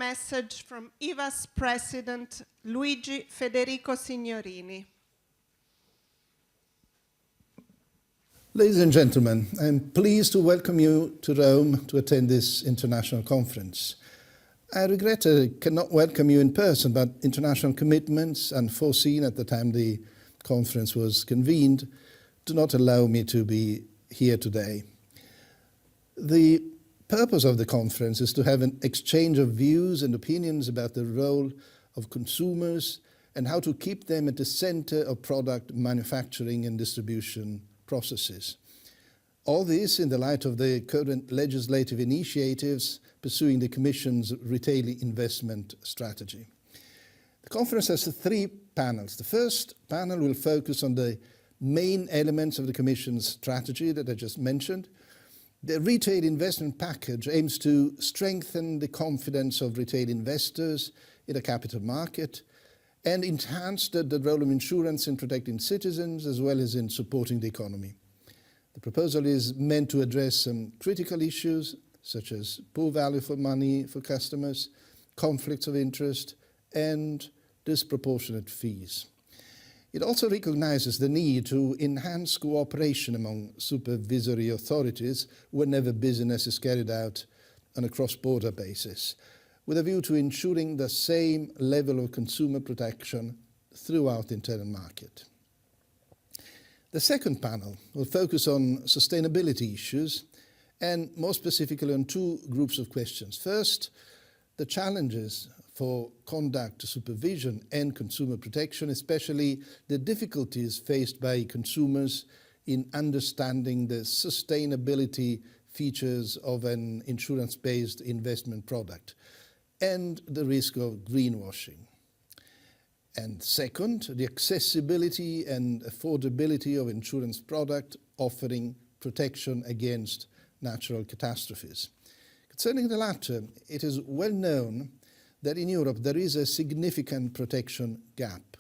message from IVA's president, Luigi Federico Signorini. Ladies and gentlemen, I'm pleased to welcome you to Rome to attend this international conference. I regret I cannot welcome you in person, but international commitments, unforeseen at the time the conference was convened, do not allow me to be here today. The purpose of the conference is to have an exchange of views and opinions about the role of consumers and how to keep them at the center of product manufacturing and distribution processes. All this in the light of the current legislative initiatives pursuing the Commission's retail investment strategy. The conference has three panels. The first panel will focus on the main elements of the Commission's strategy that I just mentioned. The retail investment package aims to strengthen the confidence of retail investors in the capital market and enhance the role of insurance in protecting citizens as well as in supporting the economy. The proposal is meant to address some critical issues such as poor value for money for customers, conflicts of interest, and disproportionate fees. It also recognizes the need to enhance cooperation among supervisory authorities whenever business is carried out on a cross-border basis, with a view to ensuring the same level of consumer protection throughout the internal market. The second panel will focus on sustainability issues and more specifically on two groups of questions. First, the challenges for conduct supervision and consumer protection, especially the difficulties faced by consumers in understanding the sustainability features of an insurance-based investment product, and the risk of greenwashing. And second, the accessibility and affordability of insurance product offering protection against natural catastrophes. Concerning the latter, it is well known that in Europe there is a significant protection gap.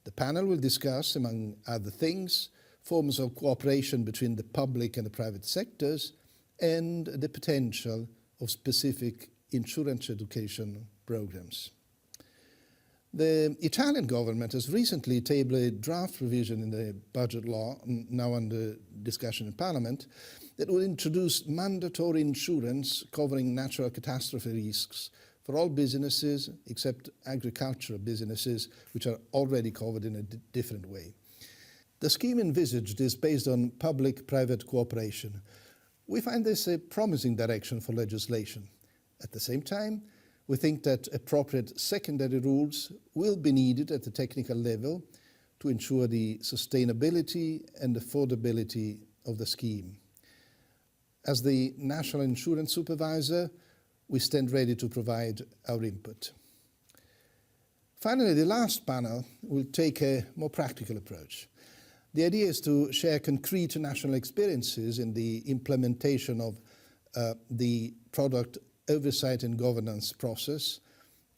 The panel will discuss, among other things, forms of cooperation between the public and the private sectors and the potential of specific insurance education programs. The Italian government has recently tabled a draft provision in the budget law, now under discussion in Parliament, that will introduce mandatory insurance covering natural catastrophe risks for all businesses except agricultural businesses, which are already covered in a different way. The scheme envisaged is based on public-private cooperation. We find this a promising direction for legislation. At the same time, we think that appropriate secondary rules will be needed at the technical level to ensure the sustainability and affordability of the scheme. As the National Insurance Supervisor, we stand ready to provide our input. Finally, the last panel will take a more practical approach. The idea is to share concrete national experiences in the implementation of the product oversight and governance process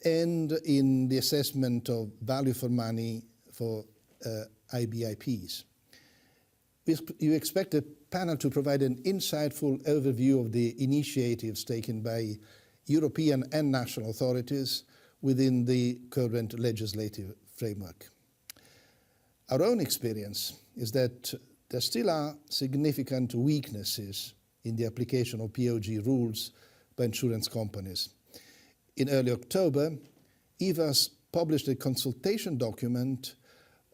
and in the assessment of value for money for IBIPs. You expect the panel to provide an insightful overview of the initiatives taken by European and national authorities within the current legislative framework. Our own experience is that there still are significant weaknesses in the application of POG rules by insurance companies. In early October, IVAS published a consultation document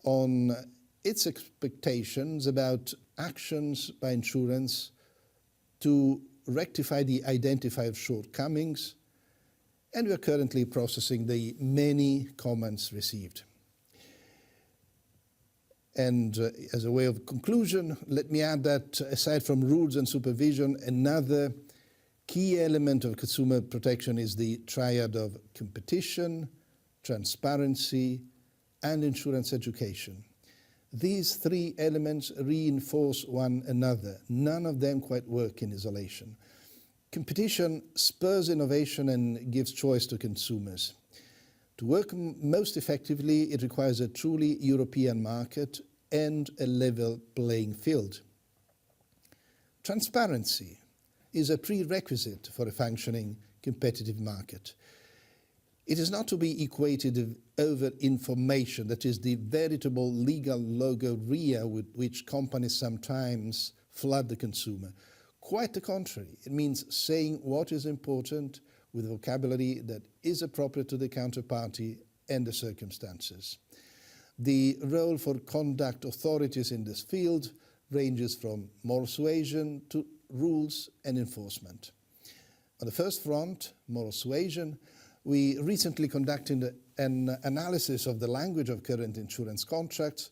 on its expectations about actions by insurance to rectify the identified shortcomings, and we are currently processing the many comments received. And as a way of conclusion, let me add that aside from rules and supervision, another key element of consumer protection is the triad of competition, transparency, and insurance education. These three elements reinforce one another. None of them quite work in isolation. Competition spurs innovation and gives choice to consumers. To work most effectively, it requires a truly European market and a level playing field. Transparency is a prerequisite for a functioning competitive market. It is not to be equated with over-information, that is the veritable legal logorrhea with which companies sometimes flood the consumer. Quite the contrary. It means saying what is important with vocabulary that is appropriate to the counterparty and the circumstances. The role for conduct authorities in this field ranges from moral suasion to rules and enforcement. On the first front, moral suasion, we recently conducted an analysis of the language of current insurance contracts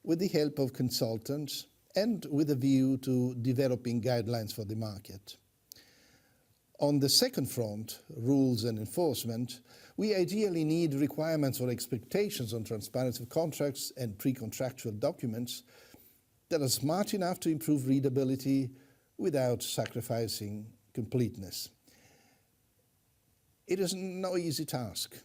with the help of consultants and with a view to developing guidelines for the market. On the second front, rules and enforcement, we ideally need requirements or expectations on transparency of contracts and pre-contractual documents that are smart enough to improve readability without sacrificing completeness. It is no easy task,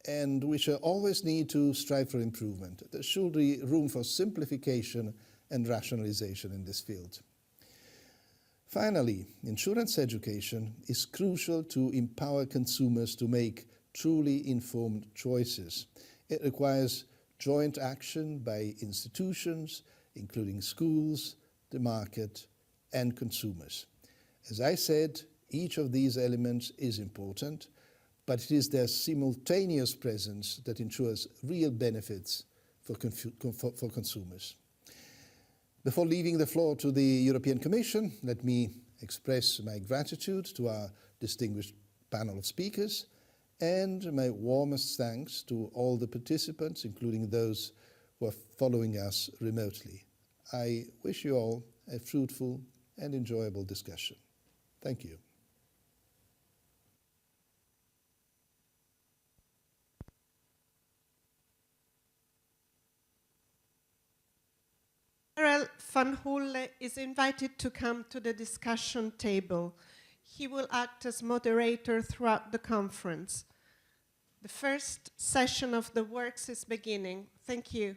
and we shall always need to strive for improvement. There should be room for simplification and rationalization in this field. Finally, insurance education is crucial to empower consumers to make truly informed choices. It requires joint action by institutions, including schools, the market, and consumers. As I said, each of these elements is important, but it is their simultaneous presence that ensures real benefits for consumers. Before leaving the floor to the European Commission, let me express my gratitude to our distinguished panel of speakers and my warmest thanks to all the participants, including those who are following us remotely. I wish you all a fruitful and enjoyable discussion. Thank you. Karel van Hulle is invited to come to the discussion table. He will act as moderator throughout the conference. The first session of the works is beginning. Thank you.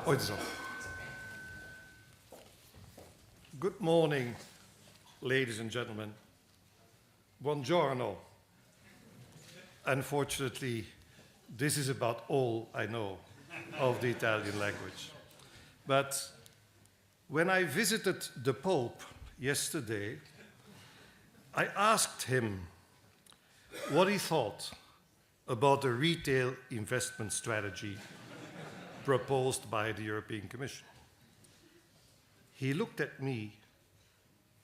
Ooit is op. Good morning, ladies and gentlemen. Buongiorno. Unfortunately, this is about all I know of the Italian language. But when I visited the Pope yesterday, I asked him what he thought about the retail investment strategy proposed by the European Commission. He looked at me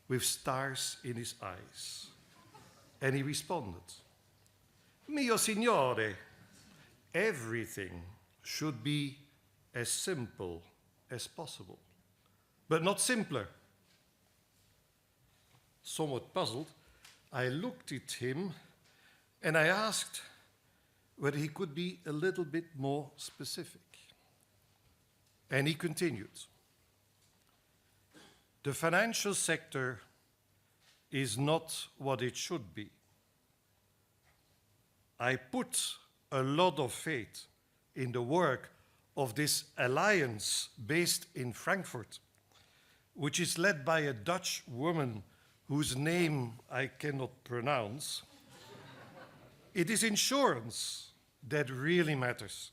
with stars in his eyes, and he responded, "Mio signore, everything should be as simple as possible, but not simpler." Somewhat puzzled, I looked at him and I asked whether he could be a little bit more specific. And he continued, "The financial sector is not what it should be. I put a lot of faith in the work of this alliance based in Frankfurt, which is led by a Dutch woman whose name I cannot pronounce. It is insurance that really matters.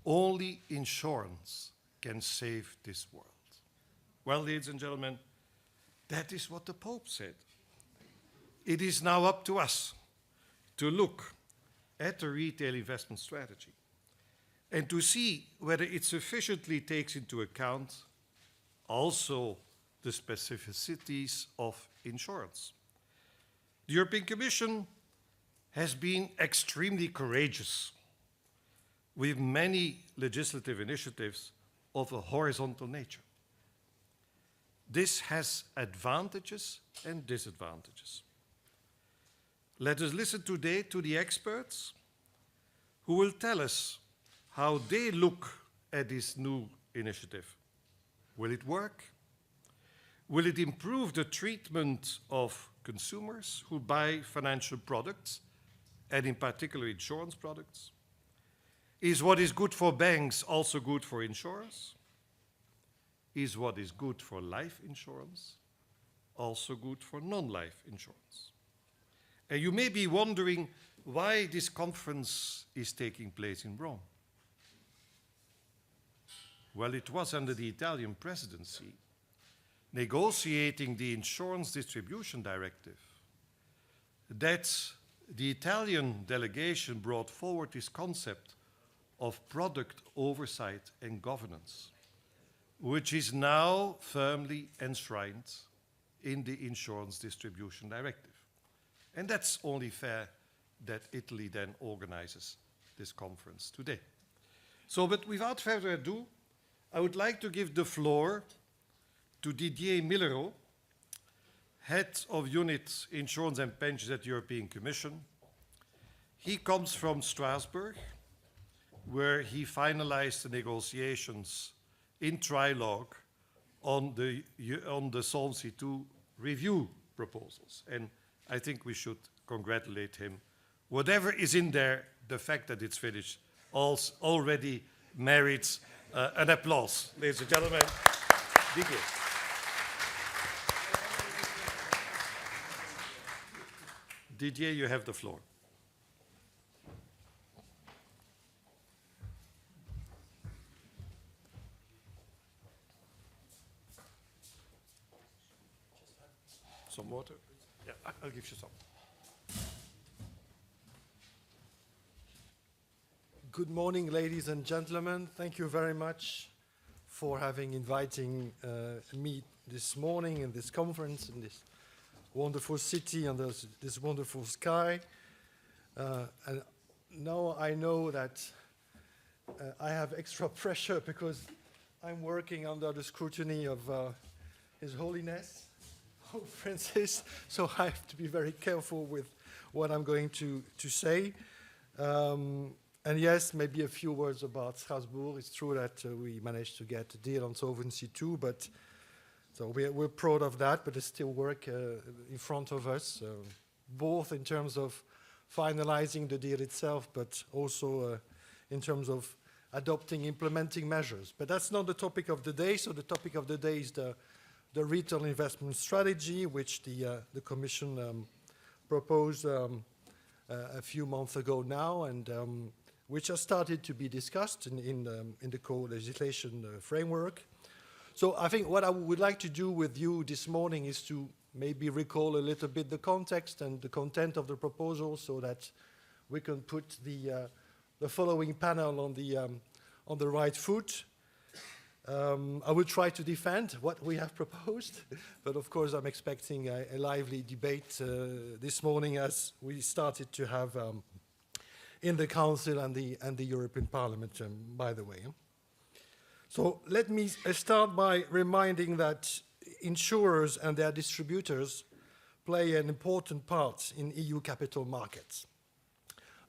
Only insurance can save this world." Well, ladies and gentlemen, that is what the Pope said. It is now up to us to look at the retail investment strategy and to see whether it sufficiently takes into account also the specificities of insurance. The European Commission has been extremely courageous with many legislative initiatives of a horizontal nature. This has advantages and disadvantages. Let us listen today to the experts who will tell us how they look at this new initiative. Will it work? Will it improve the treatment of consumers who buy financial products, and in particular insurance products? Is what is good for banks also good for insurers? Is what is good for life insurance also good for non-life insurance? And you may be wondering why this conference is taking place in Rome. Well, it was under the Italian presidency, negotiating the Insurance Distribution Directive, that the Italian delegation brought forward this concept of product oversight and governance, which is now firmly enshrined in the Insurance Distribution Directive. And that's only fair that Italy then organizes this conference today. So, but without further ado, I would like to give the floor to Didier Millero, Head of Unit Insurance and Pensions at the European Commission. He comes from Strasbourg, where he finalized the negotiations in trilogue on the Solvency II review proposals. And I think we should congratulate him. Whatever is in there, the fact that it's finished already merits an applause. Ladies and gentlemen, Didier. Didier, you have the floor. Some water? Yeah, I'll give you some. Good morning, ladies and gentlemen. Thank you very much for inviting me this morning in this conference in this wonderful city under this wonderful sky. And now I know that I have extra pressure because I'm working under the scrutiny of His Holiness, Pope Francis, so I have to be very careful with what I'm going to say. And yes, maybe a few words about Strasbourg. It's true that we managed to get a deal on Solvency II, but so we're proud of that, but there's still work in front of us, both in terms of finalizing the deal itself, but also in terms of adopting, implementing measures. But that's not the topic of the day. So the topic of the day is the retail investment strategy, which the Commission proposed a few months ago now, and which has started to be discussed in the co-legislation framework. So I think what I would like to do with you this morning is to maybe recall a little bit the context and the content of the proposal so that we can put the following panel on the right foot. I will try to defend what we have proposed, but of course I'm expecting a lively debate this morning as we started to have in the Council and the European Parliament, by the way. So let me start by reminding that insurers and their distributors play an important part in EU capital markets,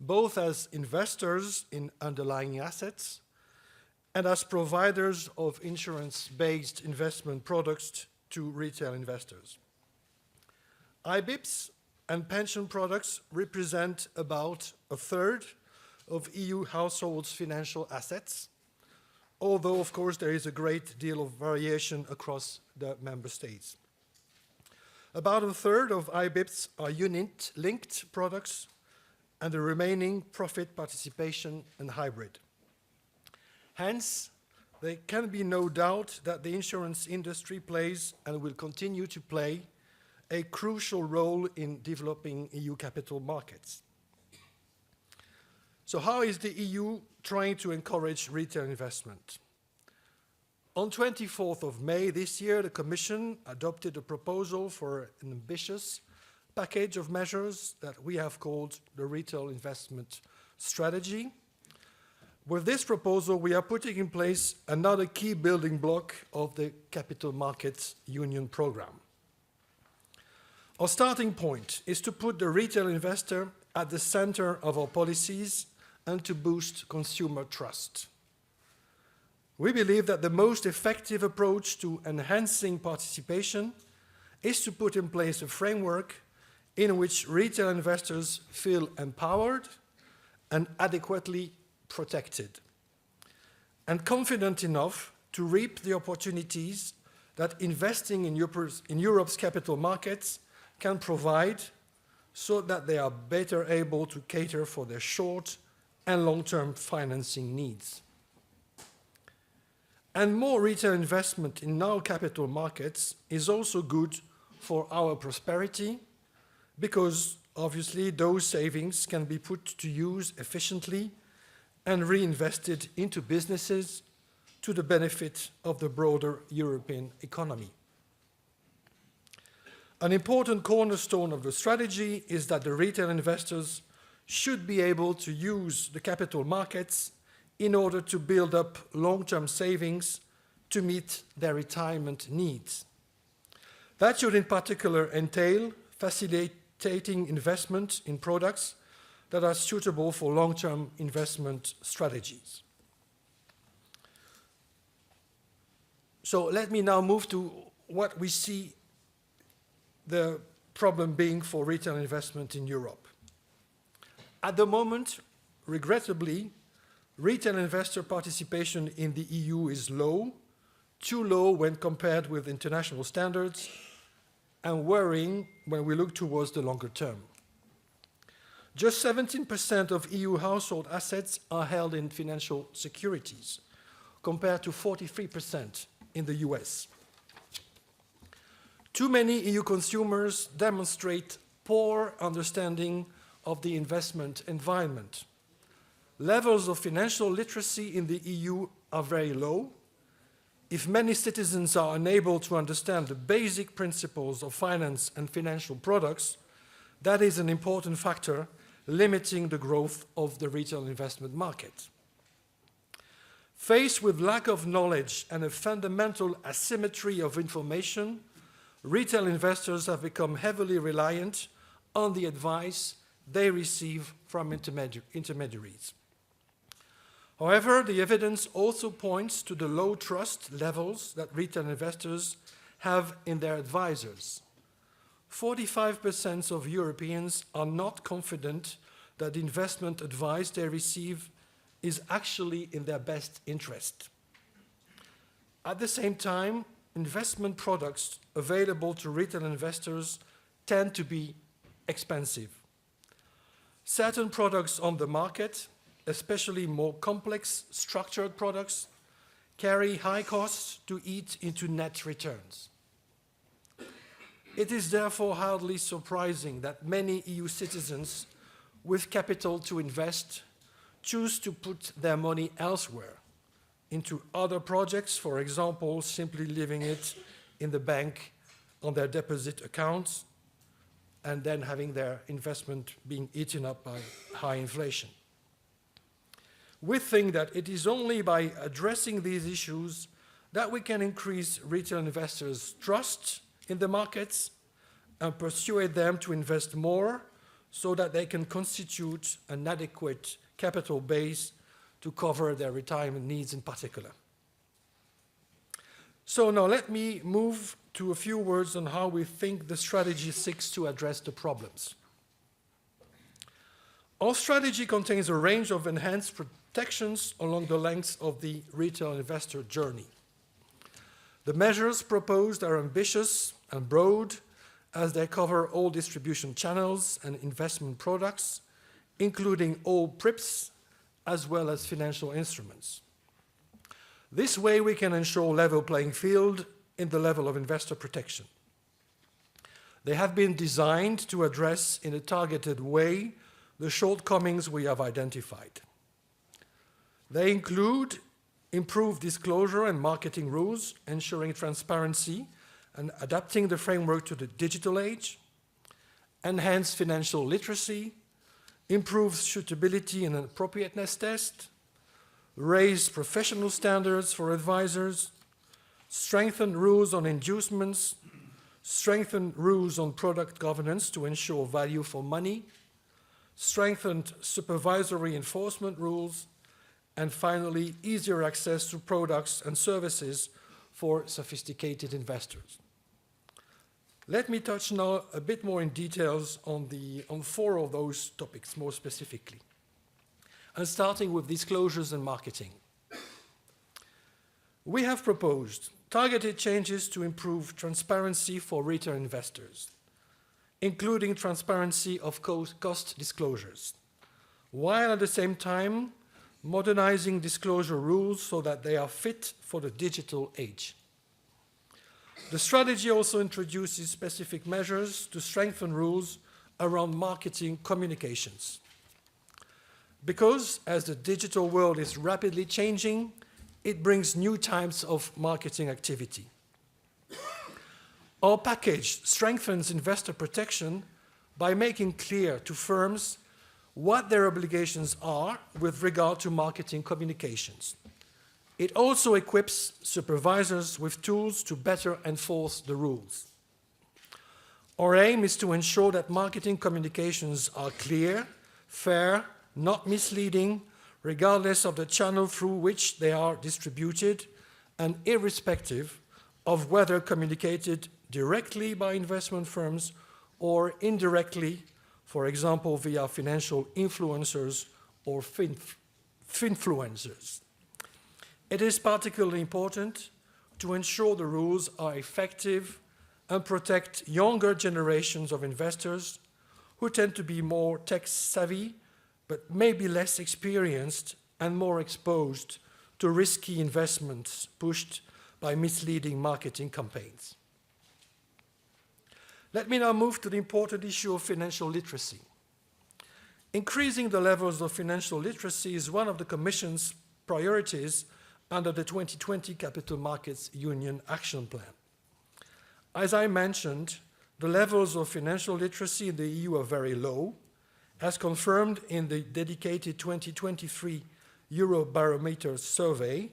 both as investors in underlying assets and as providers of insurance-based investment products to retail investors. IBIPs and pension products represent about a third of EU households' financial assets, although, of course, there is a great deal of variation across the member states. About a third of IBIPs are unit-linked products, and the remaining profit participation and hybrid. Hence, there can be no doubt that the insurance industry plays and will continue to play a crucial role in developing EU capital markets. So how is the EU trying to encourage retail investment? On 24th of May this year, the Commission adopted a proposal for an ambitious package of measures that we have called the Retail Investment Strategy. With this proposal, we are putting in place another key building block of the Capital Markets Union program. Our starting point is to put the retail investor at the center of our policies and to boost consumer trust. We believe that the most effective approach to enhancing participation is to put in place a framework in which retail investors feel empowered and adequately protected, and confident enough to reap the opportunities that investing in Europe's capital markets can provide, so that they are better able to cater for their short and long-term financing needs. And more retail investment in our capital markets is also good for our prosperity, because obviously those savings can be put to use efficiently and reinvested into businesses to the benefit of the broader European economy. An important cornerstone of the strategy is that the retail investors should be able to use the capital markets in order to build up long-term savings to meet their retirement needs. That should in particular entail facilitating investment in products that are suitable for long-term investment strategies. So let me now move to what we see the problem being for retail investment in Europe. At the moment, regrettably, retail investor participation in the EU is low, too low when compared with international standards, and worrying when we look towards the longer term. Just 17% of EU household assets are held in financial securities, compared to 43% in the US. Too many EU consumers demonstrate poor understanding of the investment environment. Levels of financial literacy in the EU are very low. If many citizens are unable to understand the basic principles of finance and financial products, that is an important factor limiting the growth of the retail investment market. Faced with lack of knowledge and a fundamental asymmetry of information, retail investors have become heavily reliant on the advice they receive from intermediaries. However, the evidence also points to the low trust levels that retail investors have in their advisors. 45% of Europeans are not confident that the investment advice they receive is actually in their best interest. At the same time, investment products available to retail investors tend to be expensive. Certain products on the market, especially more complex structured products, carry high costs to eat into net returns. It is therefore hardly surprising that many EU citizens with capital to invest choose to put their money elsewhere, into other projects, for example, simply leaving it in the bank on their deposit accounts and then having their investment being eaten up by high inflation. We think that it is only by addressing these issues that we can increase retail investors' trust in the markets and persuade them to invest more so that they can constitute an adequate capital base to cover their retirement needs in particular. So now let me move to a few words on how we think the strategy seeks to address the problems. Our strategy contains a range of enhanced protections along the length of the retail investor journey. The measures proposed are ambitious and broad, as they cover all distribution channels and investment products, including all PRIPS, as well as financial instruments. This way we can ensure level playing field in the level of investor protection. They have been designed to address in a targeted way the shortcomings we have identified. They include improved disclosure and marketing rules, ensuring transparency and adapting the framework to the digital age, enhanced financial literacy, improved suitability and appropriateness test, raise professional standards for advisors, strengthen rules on inducements, strengthen rules on product governance to ensure value for money, strengthened supervisory enforcement rules, and finally, easier access to products and services for sophisticated investors. Let me touch now a bit more in details on 4 of those topics more specifically. And starting with disclosures and marketing. We have proposed targeted changes to improve transparency for retail investors, including transparency of cost disclosures, while at the same time modernizing disclosure rules so that they are fit for the digital age. The strategy also introduces specific measures to strengthen rules around marketing communications. Because as the digital world is rapidly changing, it brings new types of marketing activity. Our package strengthens investor protection by making clear to firms what their obligations are with regard to marketing communications. It also equips supervisors with tools to better enforce the rules. Our aim is to ensure that marketing communications are clear, fair, not misleading, regardless of the channel through which they are distributed, and irrespective of whether communicated directly by investment firms or indirectly, for example, via financial influencers or finfluencers. It is particularly important to ensure the rules are effective and protect younger generations of investors who tend to be more tech-savvy but may be less experienced and more exposed to risky investments pushed by misleading marketing campaigns. Let me now move to the important issue of financial literacy. Increasing the levels of financial literacy is one of the Commission's priorities under the 2020 Capital Markets Union Action Plan. As I mentioned, the levels of financial literacy in the EU are very low, as confirmed in the dedicated 2023 Eurobarometer survey.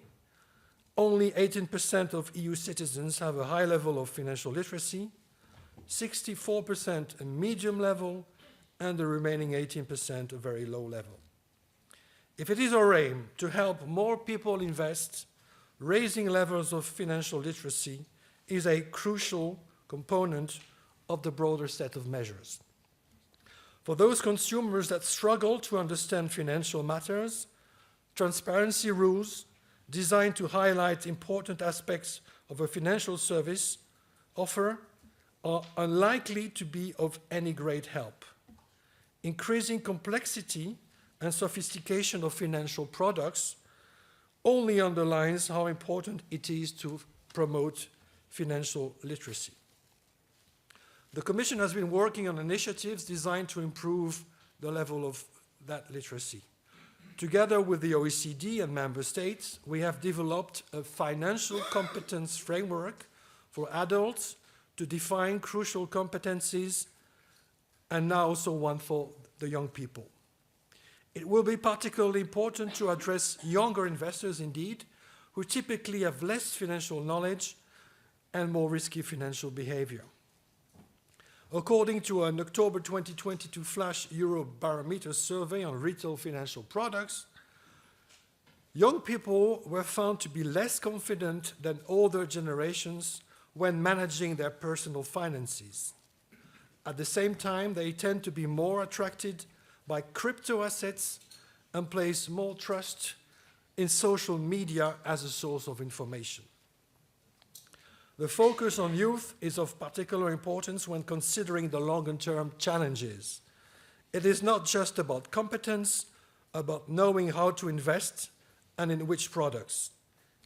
Only 18% of EU citizens have a high level of financial literacy, 64% a medium level, and the remaining 18% a very low level. If it is our aim to help more people invest, raising levels of financial literacy is a crucial component of the broader set of measures. For those consumers that struggle to understand financial matters, transparency rules designed to highlight important aspects of a financial service offer are unlikely to be of any great help. Increasing complexity and sophistication of financial products only underlines how important it is to promote financial literacy. The Commission has been working on initiatives designed to improve the level of that literacy. Together with the OECD and member states, we have developed a financial competence framework for adults to define crucial competencies, and now also one for the young people. It will be particularly important to address younger investors indeed, who typically have less financial knowledge and more risky financial behavior. According to an October 2022 Flash Eurobarometer survey on retail financial products, young people were found to be less confident than older generations when managing their personal finances. At the same time, they tend to be more attracted by crypto assets and place more trust in social media as a source of information. The focus on youth is of particular importance when considering the longer-term challenges. It is not just about competence, about knowing how to invest and in which products.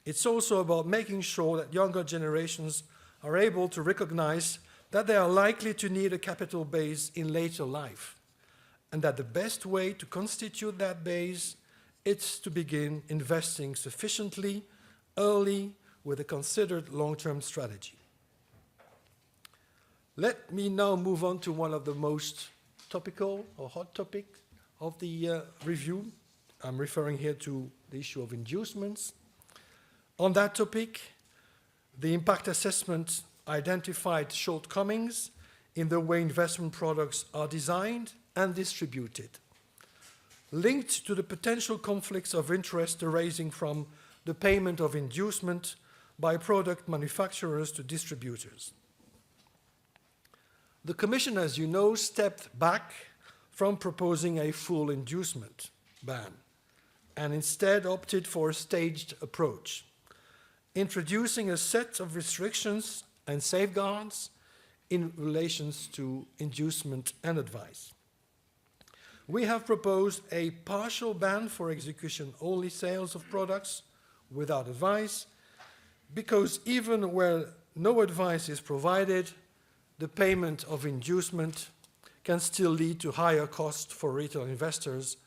It's also about making sure that younger generations are able to recognize that they are likely to need a capital base in later life, and that the best way to constitute that base is to begin investing sufficiently early with a considered long-term strategy. Let me now move on to one of the most topical or hot topics of the review. I'm referring here to the issue of inducements. On that topic, the impact assessment identified shortcomings in the way investment products are designed and distributed, linked to the potential conflicts of interest arising from the payment of inducement by product manufacturers to distributors. The Commission, as you know, stepped back from proposing a full inducement ban and instead opted for a staged approach, introducing a set of restrictions and safeguards in relation to inducement and advice. We have proposed a partial ban for execution-only sales of products without advice, because even where no advice is provided, the payment of inducement can still lead to higher costs for retail investors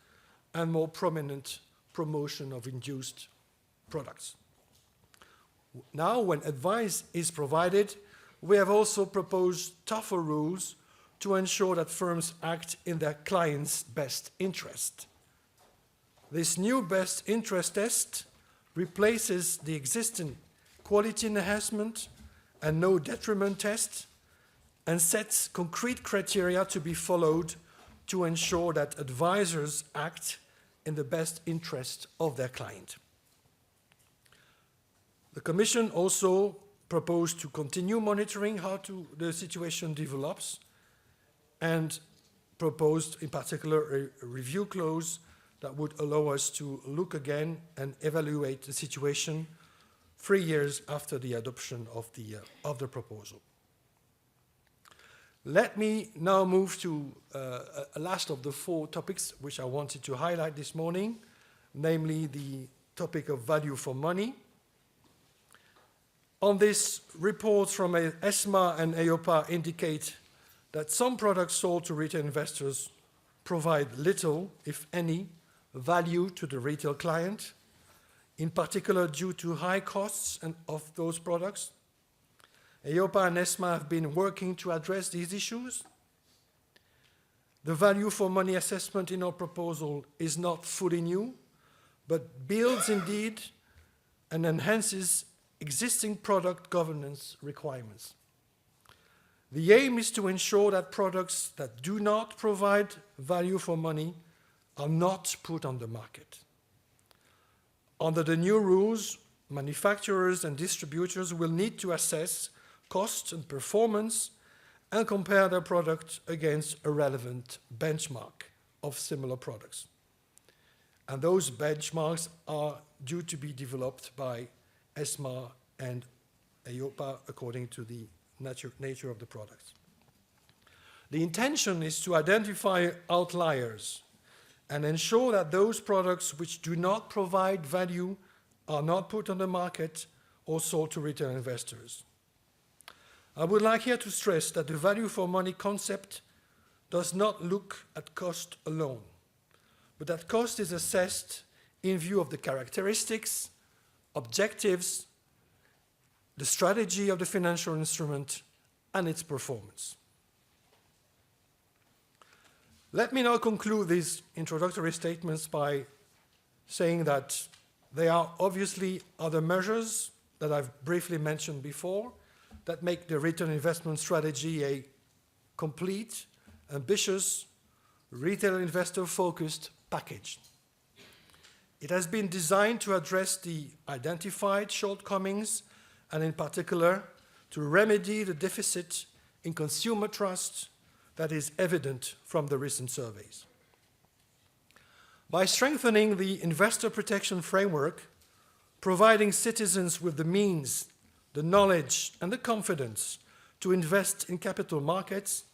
and more prominent promotion of induced products. Now, when advice is provided, we have also proposed tougher rules to ensure that firms act in their clients' best interest. This new best interest test replaces the existing quality enhancement and no detriment test and sets concrete criteria to be followed to ensure that advisors act in the best interest of their client. The Commission also proposed to continue monitoring how the situation develops and proposed in particular a review clause that would allow us to look again and evaluate the situation 3 years after the adoption of the proposal. Let me now move to a last of the 4 topics which I wanted to highlight this morning, namely the topic of value for money. On this, reports from ESMA and EIOPA indicate that some products sold to retail investors provide little, if any, value to the retail client, in particular due to high costs of those products. EIOPA and ESMA have been working to address these issues. The value for money assessment in our proposal is not fully new, but builds indeed and enhances existing product governance requirements. The aim is to ensure that products that do not provide value for money are not put on the market. Under the new rules, manufacturers and distributors will need to assess cost and performance and compare their product against a relevant benchmark of similar products. And those benchmarks are due to be developed by ESMA and EIOPA according to the nature of the products. The intention is to identify outliers and ensure that those products which do not provide value are not put on the market or sold to retail investors. I would like here to stress that the value for money concept does not look at cost alone, but that cost is assessed in view of the characteristics, objectives, the strategy of the financial instrument, and its performance. Let me now conclude these introductory statements by saying that there are obviously other measures that I've briefly mentioned before that make the retail investment strategy a complete, ambitious, retail investor-focused package. It has been designed to address the identified shortcomings and in particular to remedy the deficit in consumer trust that is evident from the recent surveys. By strengthening the investor protection framework, providing citizens with the means, the knowledge, and the confidence to invest in capital markets,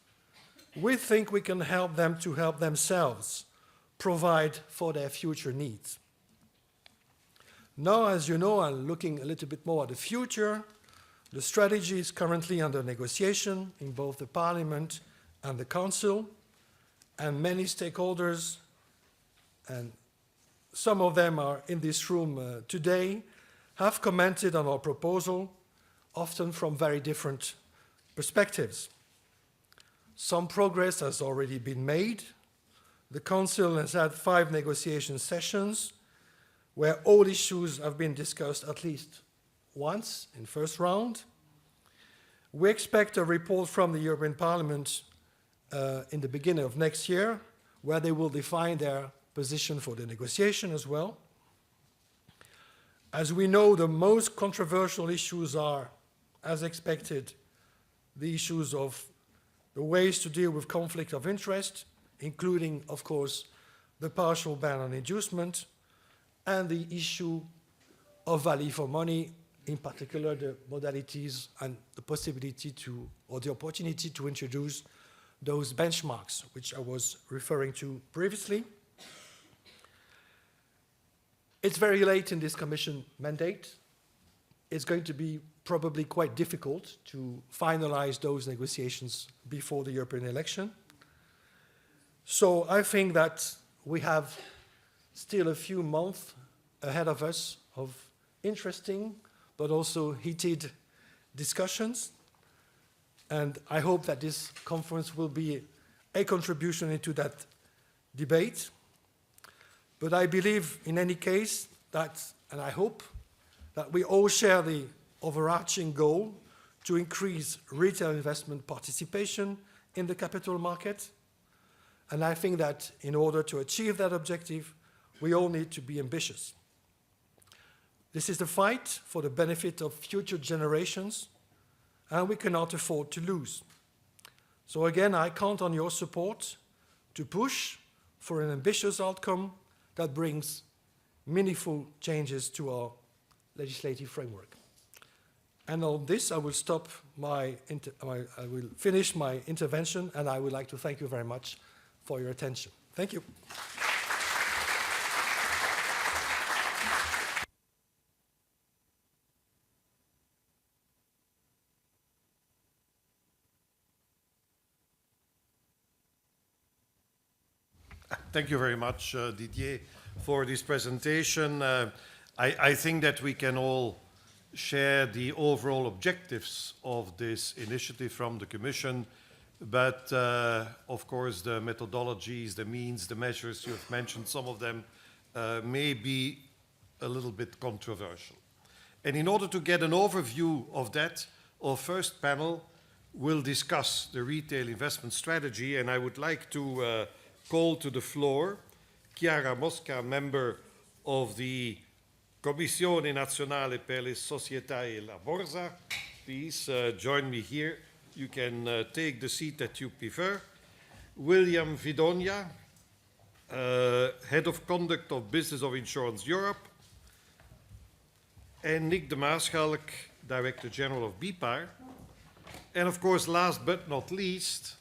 we think we can help them to help themselves provide for their future needs. Now, as you know, I'm looking a little bit more at the future. The strategy is currently under negotiation in both the Parliament and the Council, and many stakeholders, and some of them are in this room today, have commented on our proposal, often from very different perspectives. Some progress has already been made. The Council has had 5 negotiation sessions where all issues have been discussed at least once in first round. We expect a report from the European Parliament in the beginning of next year, where they will define their position for the negotiation as well. As we know, the most controversial issues are, as expected, the issues of the ways to deal with conflict of interest, including, of course, the partial ban on inducement, and the issue of value for money, in particular the modalities and the possibility to, or the opportunity to introduce those benchmarks, which I was referring to previously. It's very late in this Commission mandate. It's going to be probably quite difficult to finalize those negotiations before the European election. So I think that we have still a few months ahead of us of interesting but also heated discussions. And I hope that this conference will be a contribution into that debate. But I believe, in any case, that, and I hope, that we all share the overarching goal to increase retail investment participation in the capital market. And I think that in order to achieve that objective, we all need to be ambitious. This is the fight for the benefit of future generations, and we cannot afford to lose. So again, I count on your support to push for an ambitious outcome that brings meaningful changes to our legislative framework. And on this, I will finish my intervention, and I would like to thank you very much for your attention. Thank you. Thank you very much, Didier, for this presentation. I think that we can all share the overall objectives of this initiative from the Commission, but of course the methodologies, the means, the measures, you have mentioned some of them, may be a little bit controversial. And in order to get an overview of that, our first panel will discuss the retail investment strategy, and I would like to call to the floor Chiara Mosca, member of the Commissione Nazionale per le Società e la Borsa. Please join me here. You can take the seat that you prefer. William Vidonia, Head of Conduct of Business of Insurance Europe. And Nick de Maarschalk, Director General of BIPAR. And of course, last but not least,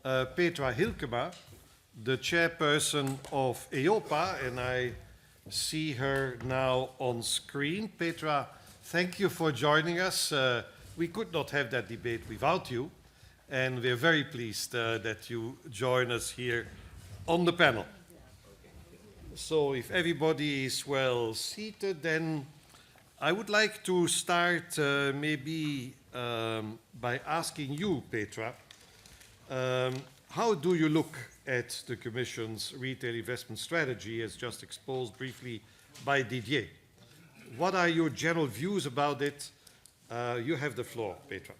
Petra Hilkema, the chairperson of EIOPA, and I see her now on screen. Petra, thank you for joining us. We could not have that debate without you, and we're very pleased that you join us here on the panel. So if everybody is well seated, then I would like to start maybe by asking you, Petra, how do you look at the Commission's retail investment strategy, as just exposed briefly by Didier? What are your general views about it? You have the floor, Petra.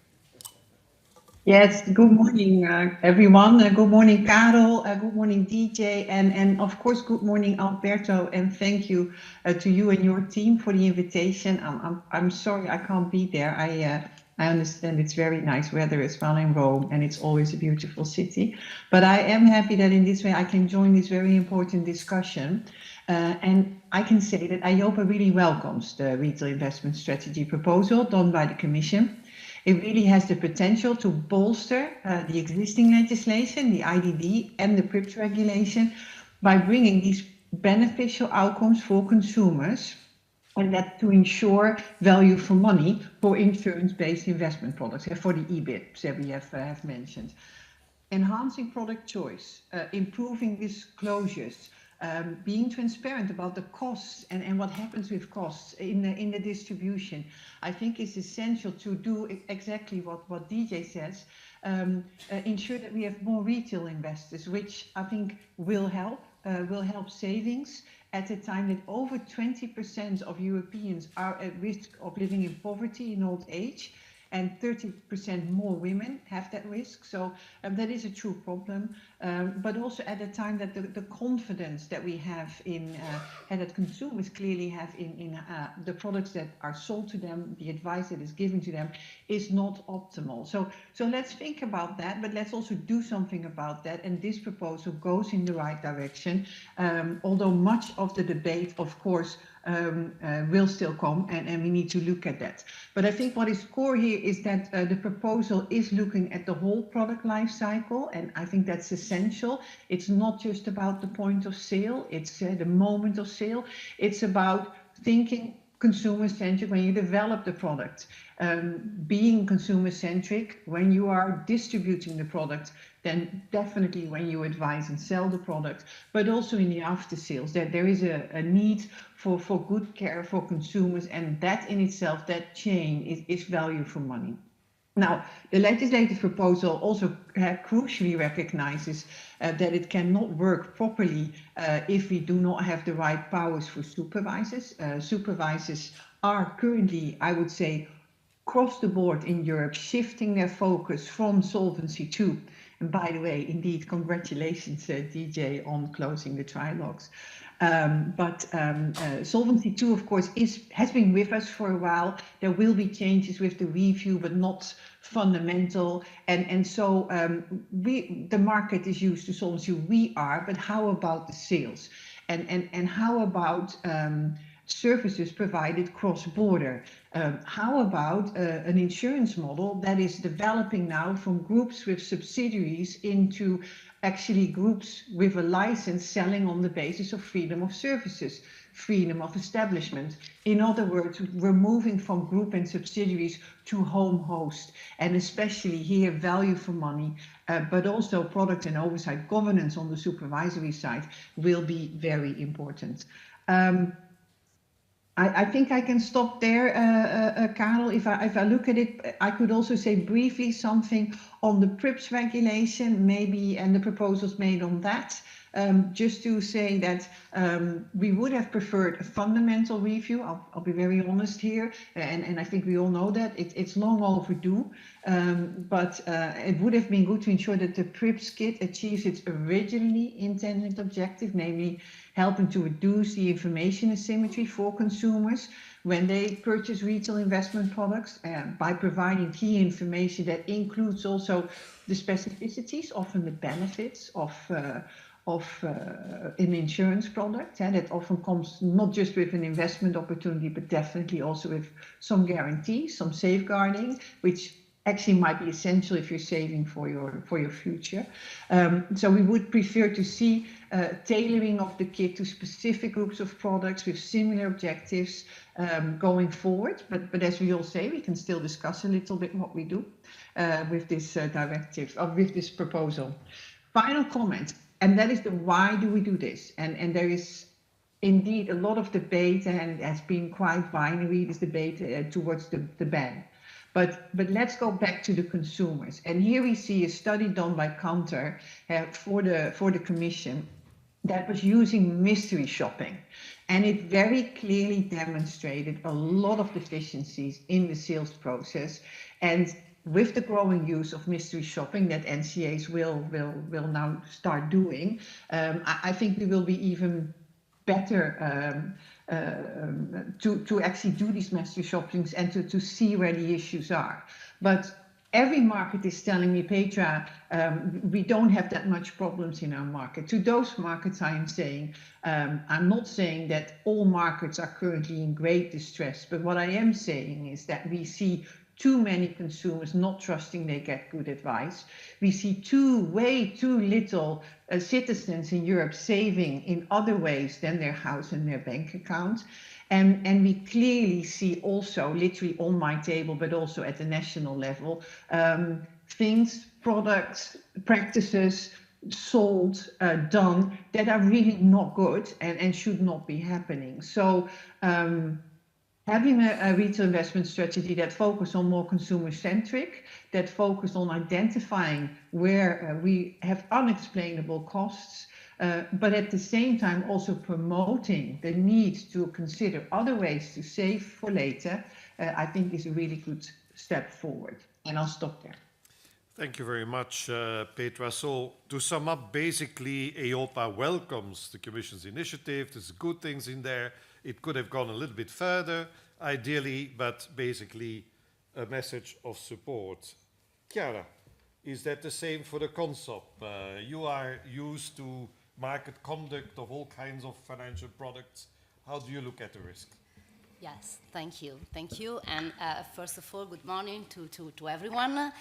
Yes, good morning, everyone. Good morning, Karel. Good morning, DJ. And of course, good morning, Alberto. And thank you to you and your team for the invitation. I'm sorry I can't be there. I understand it's very nice weather as well in Rome, and it's always a beautiful city. But I am happy that in this way I can join this very important discussion. And I can say that EIOPA really welcomes the retail investment strategy proposal done by the Commission. It really has the potential to bolster the existing legislation, the IDD and the PRIPS regulation, by bringing these beneficial outcomes for consumers, and that to ensure value for money for insurance-based investment products, and for the EBITs that we have mentioned. Enhancing product choice, improving disclosures, being transparent about the costs and what happens with costs in the distribution, I think is essential to do exactly what DJ says, ensure that we have more retail investors, which I think will help savings at a time that over 20% of Europeans are at risk of living in poverty in old age. and 30% more women have that risk. So that is a true problem. But also at a time that the confidence that we have in, and that consumers clearly have in the products that are sold to them, the advice that is given to them, is not optimal. So let's think about that, but let's also do something about that. And this proposal goes in the right direction, although much of the debate, of course, will still come, and we need to look at that. But I think what is core here is that the proposal is looking at the whole product life cycle, and I think that's essential. It's not just about the point of sale, it's the moment of sale. It's about thinking consumer-centric when you develop the product, being consumer-centric when you are distributing the product, then definitely when you advise and sell the product, but also in the after sales, that there is a need for good care for consumers, and that in itself, that chain is value for money. Now, the legislative proposal also crucially recognizes that it cannot work properly if we do not have the right powers for supervisors. Supervisors are currently, I would say, across the board in Europe, shifting their focus from Solvency II. And by the way, indeed, congratulations, DJ, on closing the trilogues. Solvency II, of course, has been with us for a while. There will be changes with the review, but not fundamental. And so the market is used to Solvency II. We are, but how about the sales? And how about services provided cross-border? How about an insurance model that is developing now from groups with subsidiaries into actually groups with a license selling on the basis of freedom of services, freedom of establishment? In other words, we're moving from group and subsidiaries to home host, and especially here value for money, but also product and oversight governance on the supervisory side will be very important. I think I can stop there, Karel. If I look at it, I could also say briefly something on the PRIPS regulation, maybe, and the proposals made on that. Just to say that we would have preferred a fundamental review. I'll be very honest here, and I think we all know that it's long overdue. But it would have been good to ensure that the PRIPS kit achieves its originally intended objective, namely helping to reduce the information asymmetry for consumers when they purchase retail investment products, by providing key information that includes also the specificities, often the benefits of an insurance product, that often comes not just with an investment opportunity, but definitely also with some guarantees, some safeguarding, which actually might be essential if you're saving for your future. So we would prefer to see tailoring of the kit to specific groups of products with similar objectives going forward. But as we all say, we can still discuss a little bit what we do with this directive, or with this proposal. Final comment, and that is the why do we do this? And there is indeed a lot of debate, and it has been quite binary, this debate towards the ban. But let's go back to the consumers. And here we see a study done by Kantar for the Commission that was using mystery shopping. And it very clearly demonstrated a lot of deficiencies in the sales process. And with the growing use of mystery shopping that NCAs will now start doing, I think we will be even better to actually do these mystery shoppings and to see where the issues are. But every market is telling me, Petra, we don't have that much problems in our market. To those markets, I am saying, I'm not saying that all markets are currently in great distress, but what I am saying is that we see too many consumers not trusting they get good advice. We see way too little citizens in Europe saving in other ways than their house and their bank account. And we clearly see also, literally on my table, but also at the national level, things, products, practices sold, done, that are really not good and should not be happening. So having a retail investment strategy that focuses on more consumer-centric, that focuses on identifying where we have unexplainable costs, but at the same time also promoting the need to consider other ways to save for later, I think is a really good step forward. And I'll stop there. Thank you very much, Petra. So to sum up, basically, EIOPA welcomes the Commission's initiative. There's good things in there. It could have gone a little bit further, ideally, but basically a message of support. Chiara, is that the same for the CONSOP? You are used to market conduct of all kinds of financial products. How do you look at the risk? Yes, thank you. Thank you. And first of all, good morning to everyone.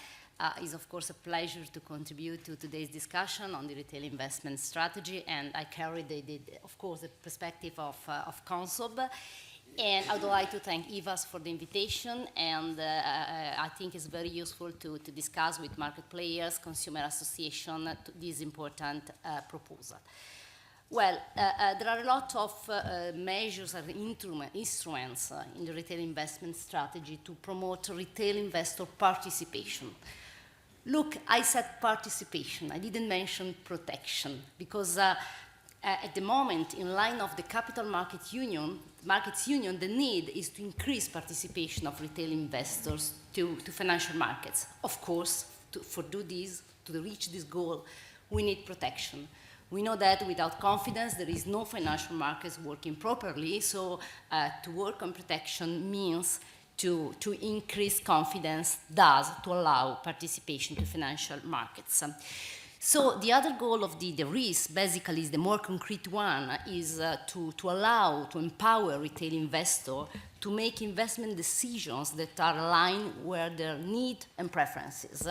It's of course a pleasure to contribute to today's discussion on the retail investment strategy, and I carry of course the perspective of CONSOB. And I would like to thank IVAS for the invitation, and I think it's very useful to discuss with market players, consumer association, this important proposal. Well, there are a lot of measures and instruments in the retail investment strategy to promote retail investor participation. Look, I said participation. I didn't mention protection, because at the moment, in line of the Capital Markets Union, the need is to increase participation of retail investors to financial markets. Of course, to reach this goal, we need protection. We know that without confidence, there is no financial markets working properly, so to work on protection means to increase confidence, thus to allow participation to financial markets. So the other goal of the risk, basically, is the more concrete one, is to empower retail investors to make investment decisions that are aligned with their needs and preferences.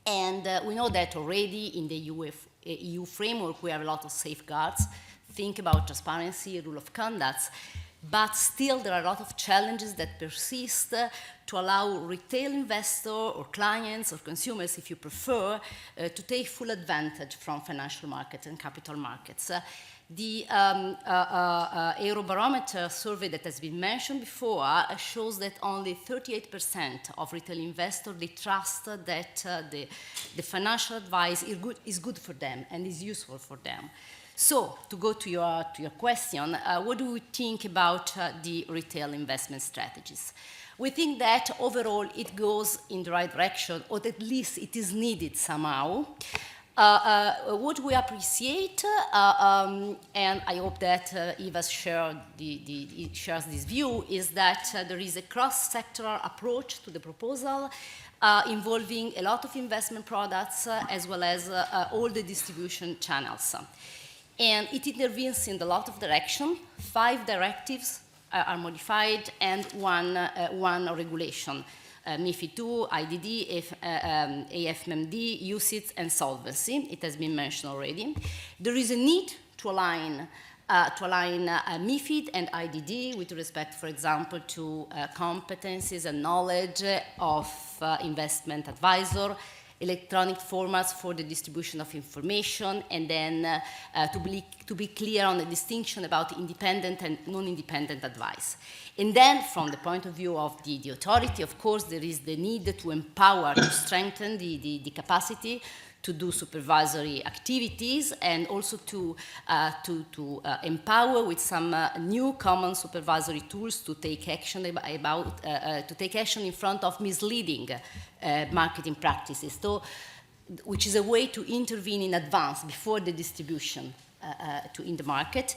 And we know that already in the EU framework, we have a lot of safeguards. Think about transparency, rule of conduct. But still, there are a lot of challenges that persist to allow retail investors or clients or consumers, if you prefer, to take full advantage from financial markets and capital markets. The Eurobarometer survey that has been mentioned before shows that only 38% of retail investors, they trust that the financial advice is good for them and is useful for them. So, to go to your question, what do we think about the retail investment strategies? We think that overall it goes in the right direction, or at least it is needed somehow. What we appreciate, and I hope that Eva shares this view, is that there is a cross-sectoral approach to the proposal involving a lot of investment products as well as all the distribution channels. And it intervenes in a lot of directions. 5 directives are modified and one regulation. MiFID II, IDD, AFMD, UCITS, and solvency. It has been mentioned already. There is a need to align MiFID and IDD with respect, for example, to competencies and knowledge of investment advisor, electronic formats for the distribution of information, and then to be clear on the distinction about independent and non-independent advice. And then, from the point of view of the authority, of course, there is the need to empower, to strengthen the capacity to do supervisory activities, and also to empower with some new common supervisory tools to take action in front of misleading marketing practices, which is a way to intervene in advance before the distribution in the market,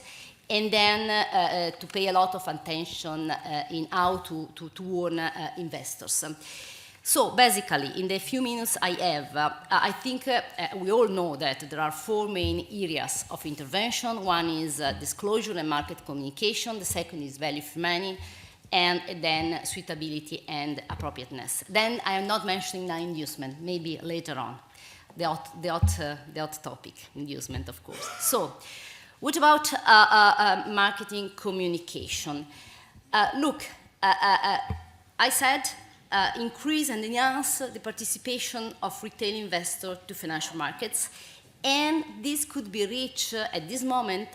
and then to pay a lot of attention in how to warn investors. So basically, in the few minutes I have, I think we all know that there are 4 main areas of intervention. One is disclosure and market communication. The second is value for money, and then suitability and appropriateness. Then I am not mentioning now inducement, maybe later on, the hot topic, inducement, of course. So, what about marketing communication? Look, I said increase and enhance the participation of retail investors to financial markets, and this could be reached at this moment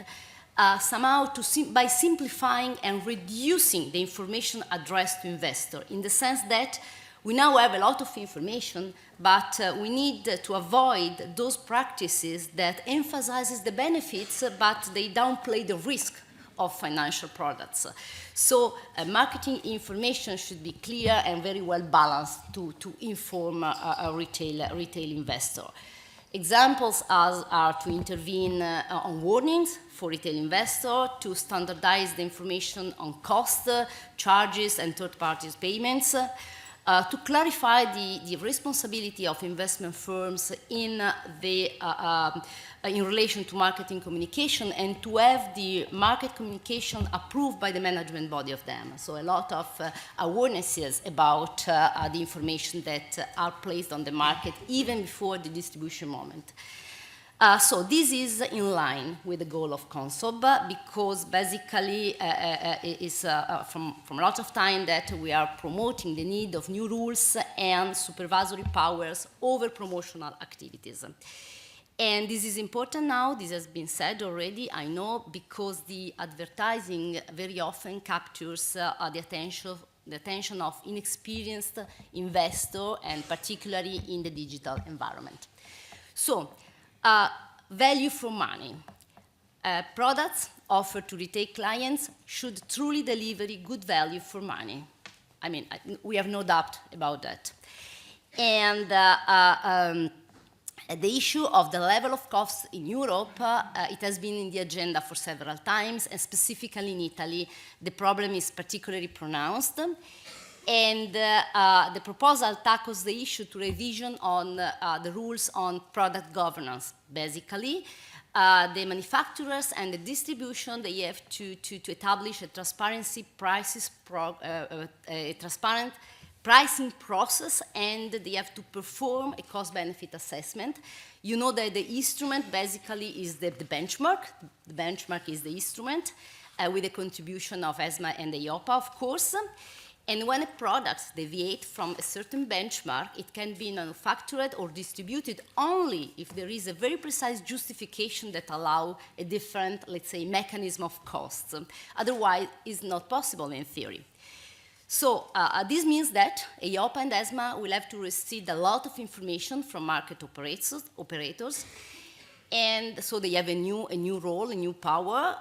somehow by simplifying and reducing the information addressed to investors, in the sense that we now have a lot of information, but we need to avoid those practices that emphasizes the benefits, but they downplay the risk of financial products. So marketing information should be clear and very well balanced to inform a retail investor. Examples are to intervene on warnings for retail investor, to standardize the information on cost, charges, and third-party payments, to clarify the responsibility of investment firms in relation to marketing communication, and to have the market communication approved by the management body of them. So a lot of awarenesses about the information that are placed on the market even before the distribution moment. So this is in line with the goal of CONSOB, because basically it's from a lot of time that we are promoting the need of new rules and supervisory powers over promotional activities. And this is important now, this has been said already, I know, because the advertising very often captures the attention of inexperienced investor, and particularly in the digital environment. So, value for money. Products offered to retail clients should truly deliver good value for money. I mean, we have no doubt about that. And the issue of the level of costs in Europe, it has been in the agenda for several times, and specifically in Italy, the problem is particularly pronounced. And the proposal tackles the issue to revision on the rules on product governance. Basically, the manufacturers and the distribution, they have to establish a transparent pricing process, and they have to perform a cost-benefit assessment. You know that the instrument basically is the benchmark. The benchmark is the instrument with the contribution of ESMA and the EIOPA, of course. And when a product deviates from a certain benchmark, it can be manufactured or distributed only if there is a very precise justification that allows a different, let's say, mechanism of costs. Otherwise, it's not possible in theory. So this means that EIOPA and ESMA will have to receive a lot of information from market operators, and so they have a new role, a new power,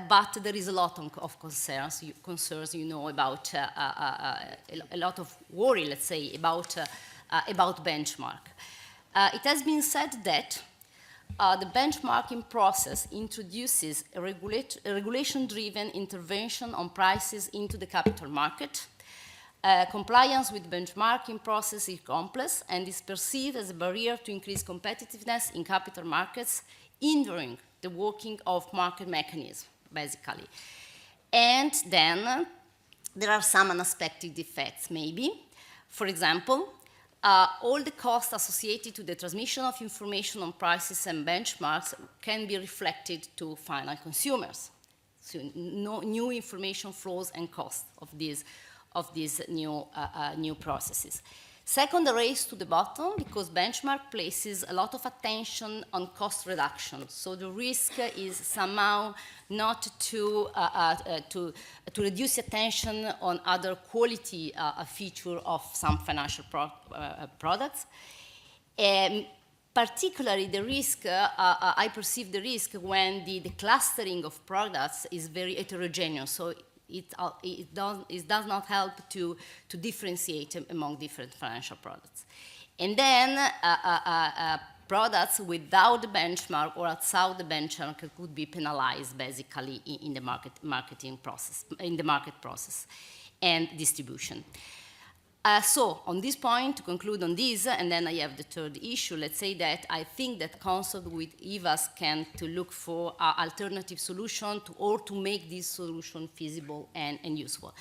but there is a lot of concerns, you know, about a lot of worry, let's say, about benchmark. It has been said that the benchmarking process introduces a regulation-driven intervention on prices into the capital market. Compliance with benchmarking process is complex and is perceived as a barrier to increase competitiveness in capital markets, hindering the working of market mechanisms, basically. And then there are some unexpected effects, maybe. For example, all the costs associated to the transmission of information on prices and benchmarks can be reflected to final consumers. So no new information flows and costs of these new processes. Second, the race to the bottom, because benchmark places a lot of attention on cost reduction. So the risk is somehow not to reduce attention on other quality feature of some financial products. Particularly the risk, I perceive the risk when the clustering of products is very heterogeneous. So it does not help to differentiate among different financial products. And then products without the benchmark or outside the benchmark could be penalized basically in the marketing process, in the market process and distribution. So on this point, to conclude on this, and then I have the third issue, let's say that I think that CONSOB with EVAS can to look for alternative solution or to make this solution feasible and useful.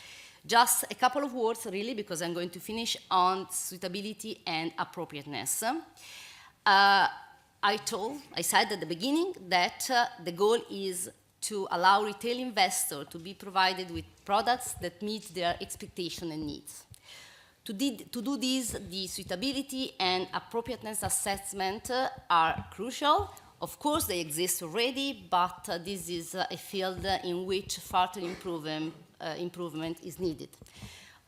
Just a couple of words really, because I'm going to finish on suitability and appropriateness. I said at the beginning that the goal is to allow retail investors to be provided with products that meet their expectation and needs. To do this, the suitability and appropriateness assessment are crucial. Of course, they exist already, but this is a field in which further improvement is needed.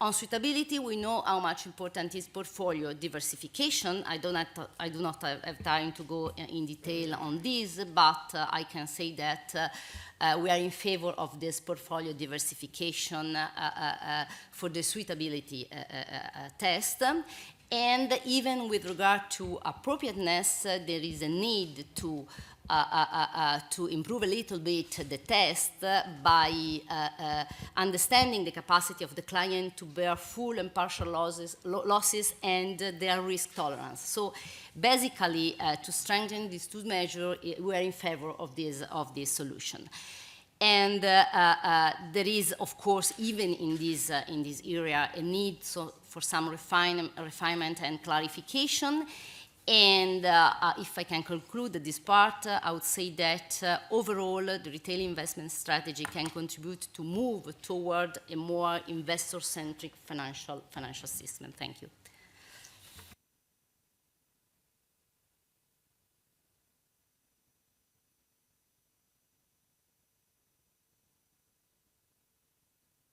On suitability, we know how much important is portfolio diversification. I do not have time to go in detail on this, but I can say that we are in favor of this portfolio diversification for the suitability test. And even with regard to appropriateness, there is a need to improve a little bit the test by understanding the capacity of the client to bear full and partial losses and their risk tolerance. So basically, to strengthen these two measures, we are in favor of this solution. And there is, of course, even in this area, a need for some refinement and clarification. And if I can conclude this part, I would say that overall, the retail investment strategy can contribute to move toward a more investor-centric financial system. Thank you.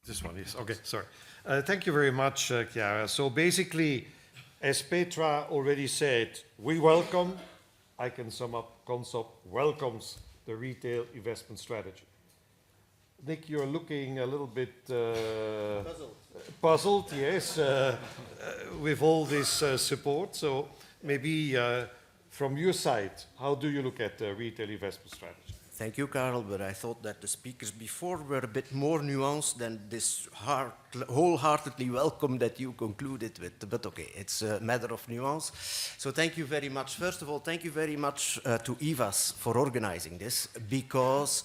This one, yes. Okay, sorry. Thank you very much, Chiara. So basically, as Petra already said, we welcome, I can sum up, CONSOP welcomes the retail investment strategy. Nick, you're looking a little bit puzzled, yes, with all this support. So maybe from your side, how do you look at the retail investment strategy? Thank you, Karel, but I thought that the speakers before were a bit more nuanced than this wholeheartedly welcome that you concluded with. But okay, it's a matter of nuance. So thank you very much. First of all, thank you very much to IVAS for organizing this, because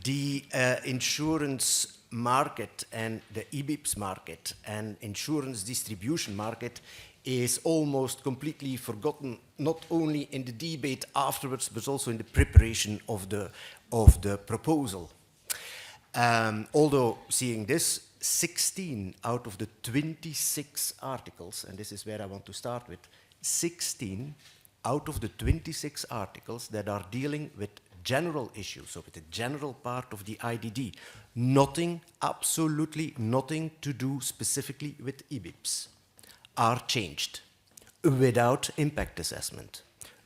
the insurance market and the EBIPS market and insurance distribution market is almost completely forgotten, not only in the debate afterwards, but also in the preparation of the proposal. Although seeing this, 16 out of the 26 articles, and this is where I want to start with, 16 out of the 26 articles that are dealing with general issues, so with the general part of the IDD, nothing, absolutely nothing to do specifically with EBIPS, are changed without impact assessment,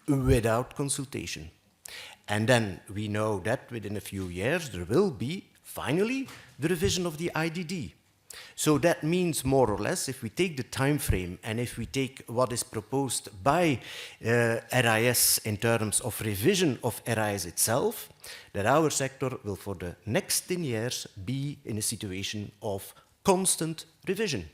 without consultation. And then we know that within a few years there will be, finally, the revision of the IDD. So that means more or less, if we take the time frame and if we take what is proposed by RIS in terms of revision of RIS itself, that our sector will for the next 10 years be in a situation of constant revision.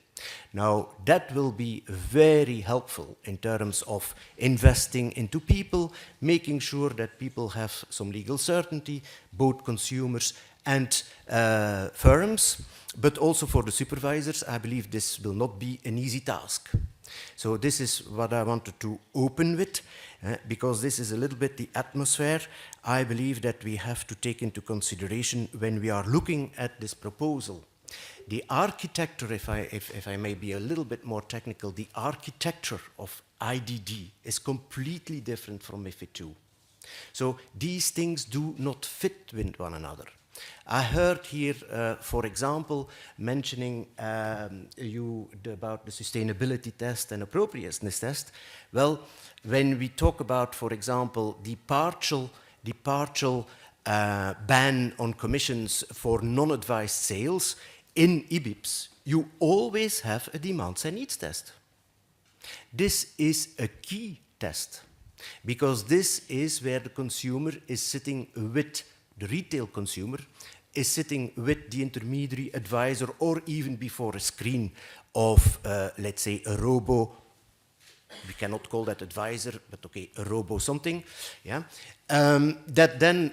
Now, that will be very helpful in terms of investing into people, making sure that people have some legal certainty, both consumers and firms, but also for the supervisors. I believe this will not be an easy task. So this is what I wanted to open with, because this is a little bit the atmosphere I believe that we have to take into consideration when we are looking at this proposal. The architecture, if I may be a little bit more technical, the architecture of IDD is completely different from MiFID II. So these things do not fit with one another. I heard here, for example, mentioning about the sustainability test and appropriateness test. Well, when we talk about, for example, the partial ban on commissions for non-advised sales, in EBIPS, you always have a demands and needs test. This is a key test, because this is where the consumer is sitting with the retail consumer, is sitting with the intermediary advisor, or even before a screen of, let's say, a robo. We cannot call that advisor, but okay, a robo something, yeah. That then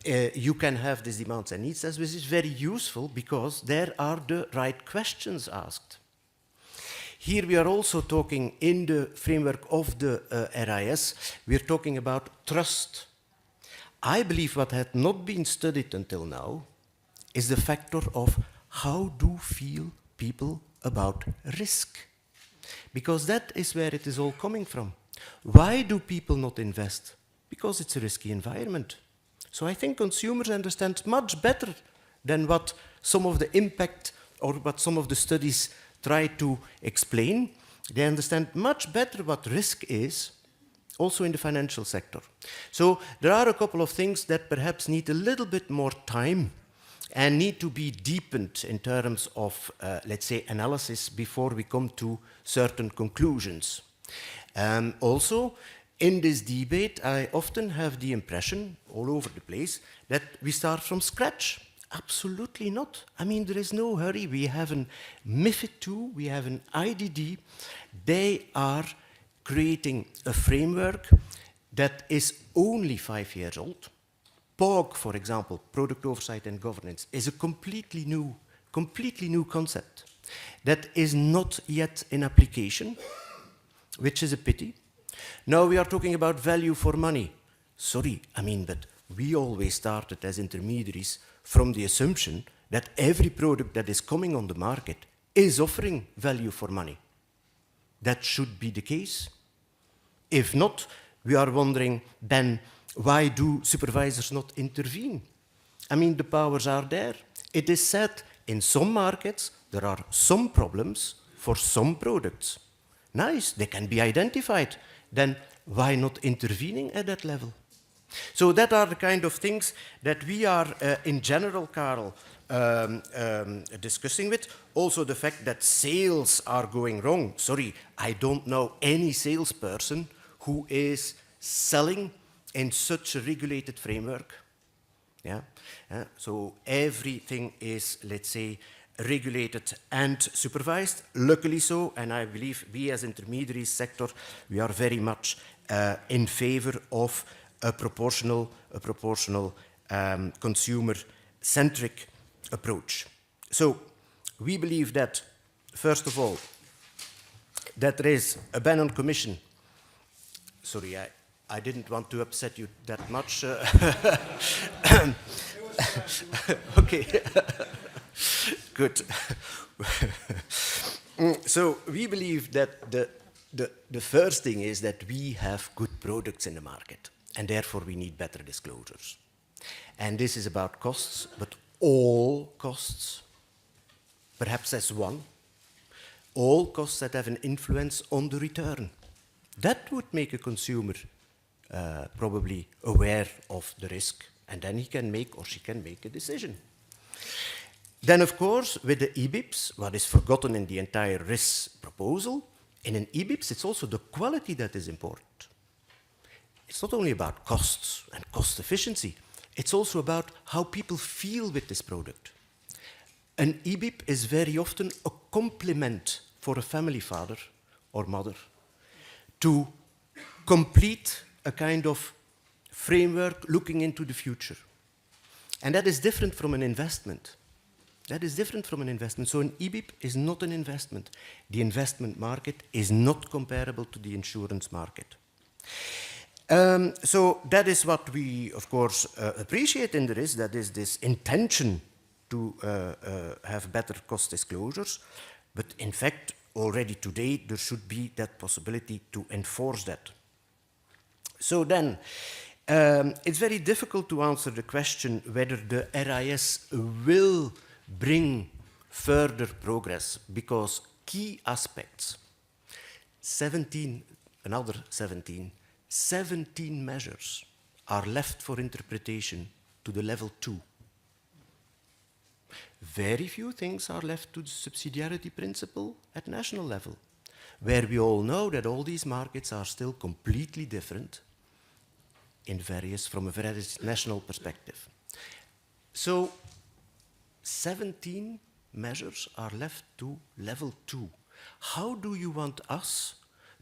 you can have this demands and needs test, which is very useful because there are the right questions asked. Here we are also talking in the framework of the RIS, we are talking about trust. I believe what had not been studied until now is the factor of how do feel people about risk. Because that is where it is all coming from. Why do people not invest? Because it's a risky environment. So I think consumers understand much better than what some of the impact or what some of the studies try to explain, they understand much better what risk is, also in the financial sector. So there are a couple of things that perhaps need a little bit more time and need to be deepened in terms of, let's say, analysis before we come to certain conclusions. Also, in this debate, I often have the impression, all over the place, that we start from scratch. Absolutely not. I mean, there is no hurry. We have an MiFID II, we have an IDD. They are creating a framework that is only 5 years old. POG, for example, Product Oversight and Governance, is a completely new concept that is not yet in application, which is a pity. Now we are talking about value for money. Sorry, I mean, but we always started as intermediaries from the assumption that every product that is coming on the market is offering value for money. That should be the case. If not, we are wondering then, why do supervisors not intervene? I mean, the powers are there. It is said in some markets there are some problems for some products. Nice, they can be identified. Then why not intervening at that level? So that are the kind of things that we are, in general, Karel, discussing with. Also the fact that sales are going wrong. Sorry, I don't know any salesperson who is selling in such a regulated framework. Yeah? So everything is, let's say, regulated and supervised, luckily so, and I believe we as intermediaries sector, we are very much in favor of a proportional consumer-centric approach. So we believe that, first of all, that there is a ban on commission. Sorry, I didn't want to upset you that much. Okay. Good. So we believe that the first thing is that we have good products in the market, and therefore we need better disclosures. And this is about costs, but all costs, perhaps as one, all costs that have an influence on the return. That would make a consumer probably aware of the risk, and then he can make or she can make a decision. Then, of course, with the EBIPs, what is forgotten in the entire risk proposal, in an EBIPs, it's also the quality that is important. It's not only about costs and cost efficiency, it's also about how people feel with this product. An EBIP is very often a complement for a family father or mother to complete a kind of framework looking into the future. And that is different from an investment. That is different from an investment. So an EBIP is not an investment. The investment market is not comparable to the insurance market. So that is what we, of course, appreciate in the risk. That is this intention to have better cost disclosures. But in fact, already today, there should be that possibility to enforce that. So then, it's very difficult to answer the question whether the RIS will bring further progress, because key aspects, 17 measures are left for interpretation to the level 2. Very few things are left to the subsidiarity principle at national level, where we all know that all these markets are still completely different from a very national perspective. So 17 measures are left to level 2. How do you want us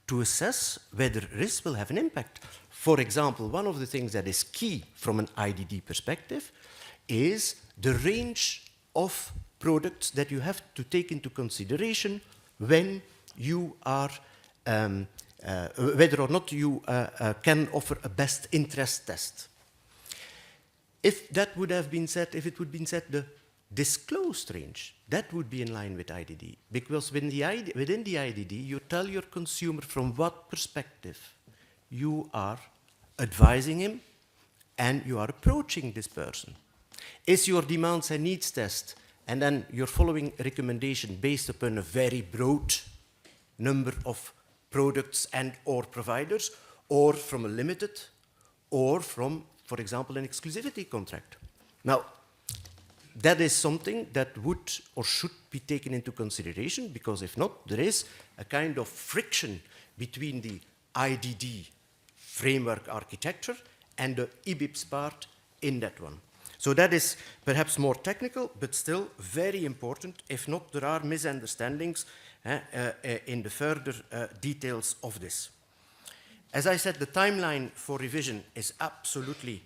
to assess whether risk will have an impact? For example, one of the things that is key from an IDD perspective is the range of products that you have to take into consideration when you are, whether or not you can offer a best interest test. If that would have been said, if it would have been said the disclosed range, that would be in line with IDD. Because within the IDD, you tell your consumer from what perspective you are advising him and you are approaching this person. Is your demands and needs test and then you're following a recommendation based upon a very broad number of products and or providers, or from a limited, or from, for example, an exclusivity contract. Now, that is something that would or should be taken into consideration, because if not, there is a kind of friction between the IDD framework architecture and the IBIPS part in that one. So that is perhaps more technical, but still very important. If not, there are misunderstandings in the further details of this. As I said, the timeline for revision is absolutely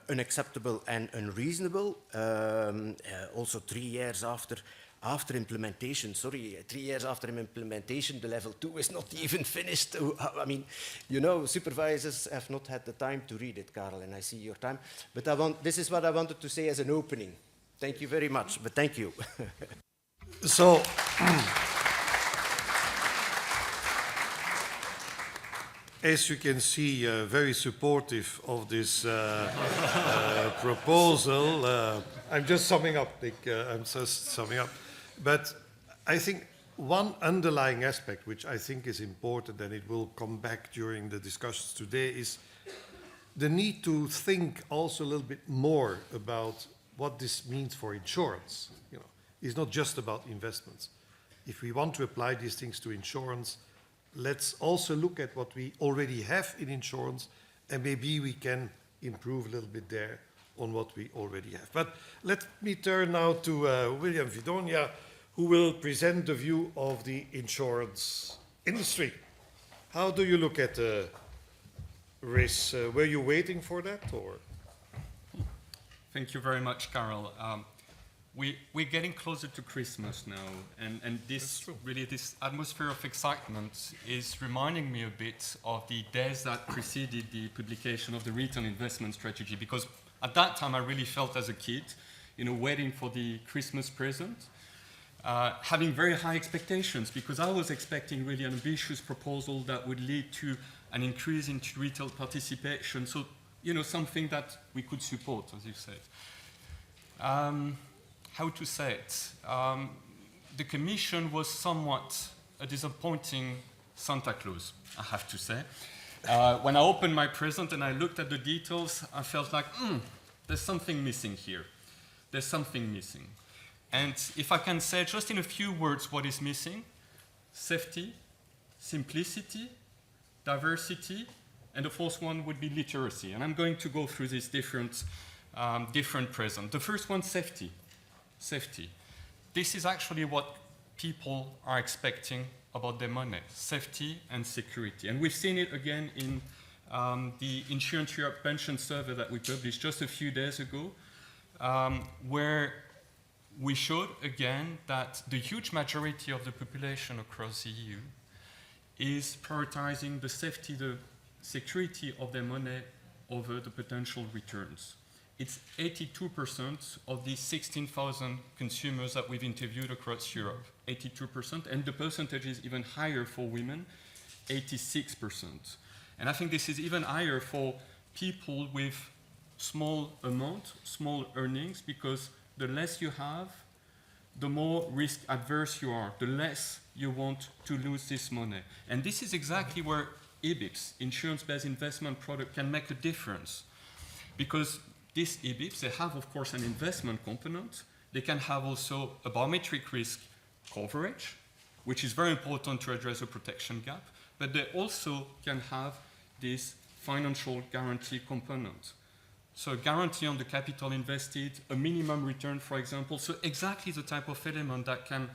unacceptable and unreasonable. Also 3 years after implementation, 3 years after implementation, the level 2 is not even finished. I mean, you know, supervisors have not had the time to read it, Karel, and I see your time. But this is what I wanted to say as an opening. Thank you very much, but thank you. So, as you can see, very supportive of this proposal. I'm just summing up, Nick. I'm just summing up. But I think one underlying aspect, which I think is important, and it will come back during the discussions today, is the need to think also a little bit more about what this means for insurance. You know, it's not just about investments. If we want to apply these things to insurance, let's also look at what we already have in insurance, and maybe we can improve a little bit there on what we already have. But let me turn now to William Vidonia, who will present the view of the insurance industry. How do you look at risks? Were you waiting for that, or? Thank you very much, Karel. We're getting closer to Christmas now, and this atmosphere of excitement is reminding me a bit of the days that preceded the publication of the Return Investment Strategy, because at that time I really felt as a kid, you know, waiting for the Christmas present, having very high expectations, because I was expecting really an ambitious proposal that would lead to an increase in retail participation, so, you know, something that we could support, as you said. How to say it? The Commission was somewhat a disappointing Santa Claus, I have to say. When I opened my present and I looked at the details, I felt like, there's something missing here. There's something missing. And if I can say just in a few words what is missing: safety, simplicity, diversity, and the fourth one would be literacy. And I'm going to go through these different present. The first one, safety. Safety. This is actually what people are expecting about their money: safety and security. And we've seen it again in the Insurance Europe pension survey that we published just a few days ago, where we showed again that the huge majority of the population across the EU is prioritizing the safety, the security of their money over the potential returns. It's 82% of the 16,000 consumers that we've interviewed across Europe, 82%, and the percentage is even higher for women, 86%. And I think this is even higher for people with small amount, small earnings, because the less you have, the more risk adverse you are, the less you want to lose this money. And this is exactly where IBIPs, insurance-based investment product, can make a difference. Because these IBIPs, they have, of course, an investment component. They can have also a biometric risk coverage, which is very important to address a protection gap, but they also can have this financial guarantee component. So a guarantee on the capital invested, a minimum return, for example. So exactly the type of element that can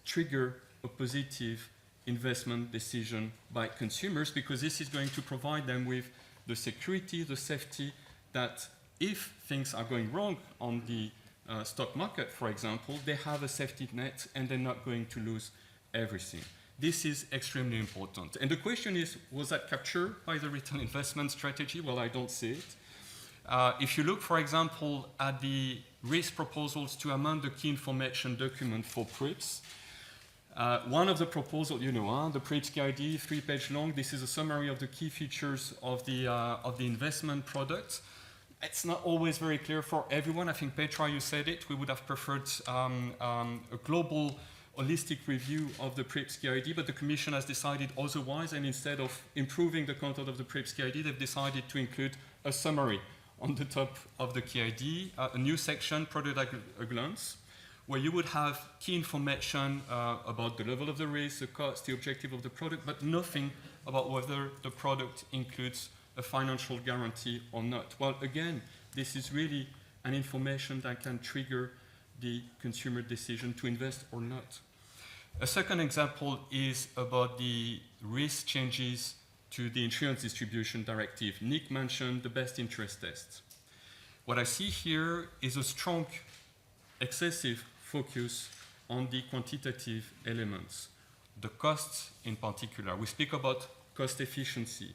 trigger a positive investment decision by consumers, because this is going to provide them with the security, the safety, that if things are going wrong on the stock market, for example, they have a safety net and they're not going to lose everything. This is extremely important. And the question is, was that captured by the Return Investment Strategy? Well, I don't see it. If you look, for example, at the risk proposals to amend the key information document for PRIPS, one of the proposals, you know, the PRIPS KID, 3-page long, this is a summary of the key features of the investment product. it's not always very clear for everyone. I think, Petra, you said it. We would have preferred a global, holistic review of the PRIPS KID, but the Commission has decided otherwise, and instead of improving the content of the PRIPS KID, they've decided to include a summary on the top of the KID, a new section, Product at a Glance, where you would have key information about the level of the risk, the cost, the objective of the product, but nothing about whether the product includes a financial guarantee or not. Well, again, this is really an information that can trigger the consumer decision to invest or not. A second example is about the risk changes to the Insurance Distribution Directive. Nick mentioned the best interest test. What I see here is a strong, excessive focus on the quantitative elements, the costs in particular. We speak about cost efficiency.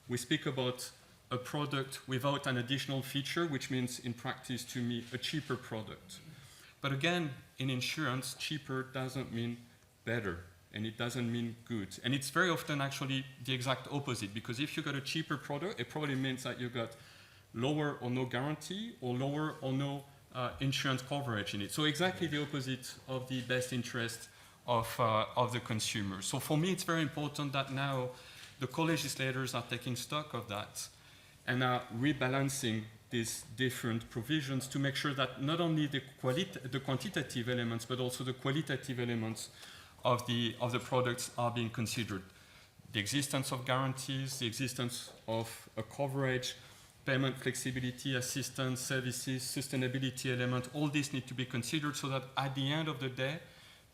We speak about a product without an additional feature, which means in practice to me a cheaper product. But again, in insurance, cheaper doesn't mean better, and it doesn't mean good. And it's very often actually the exact opposite, because if you got a cheaper product, it probably means that you got lower or no guarantee, or lower or no insurance coverage in it. So exactly the opposite of the best interest of the consumer. So for me, it's very important that now the co-legislators are taking stock of that and are rebalancing these different provisions to make sure that not only the quantitative elements, but also the qualitative elements of the products are being considered. The existence of guarantees, the existence of a coverage, payment flexibility, assistance, services, sustainability element, all these need to be considered so that at the end of the day,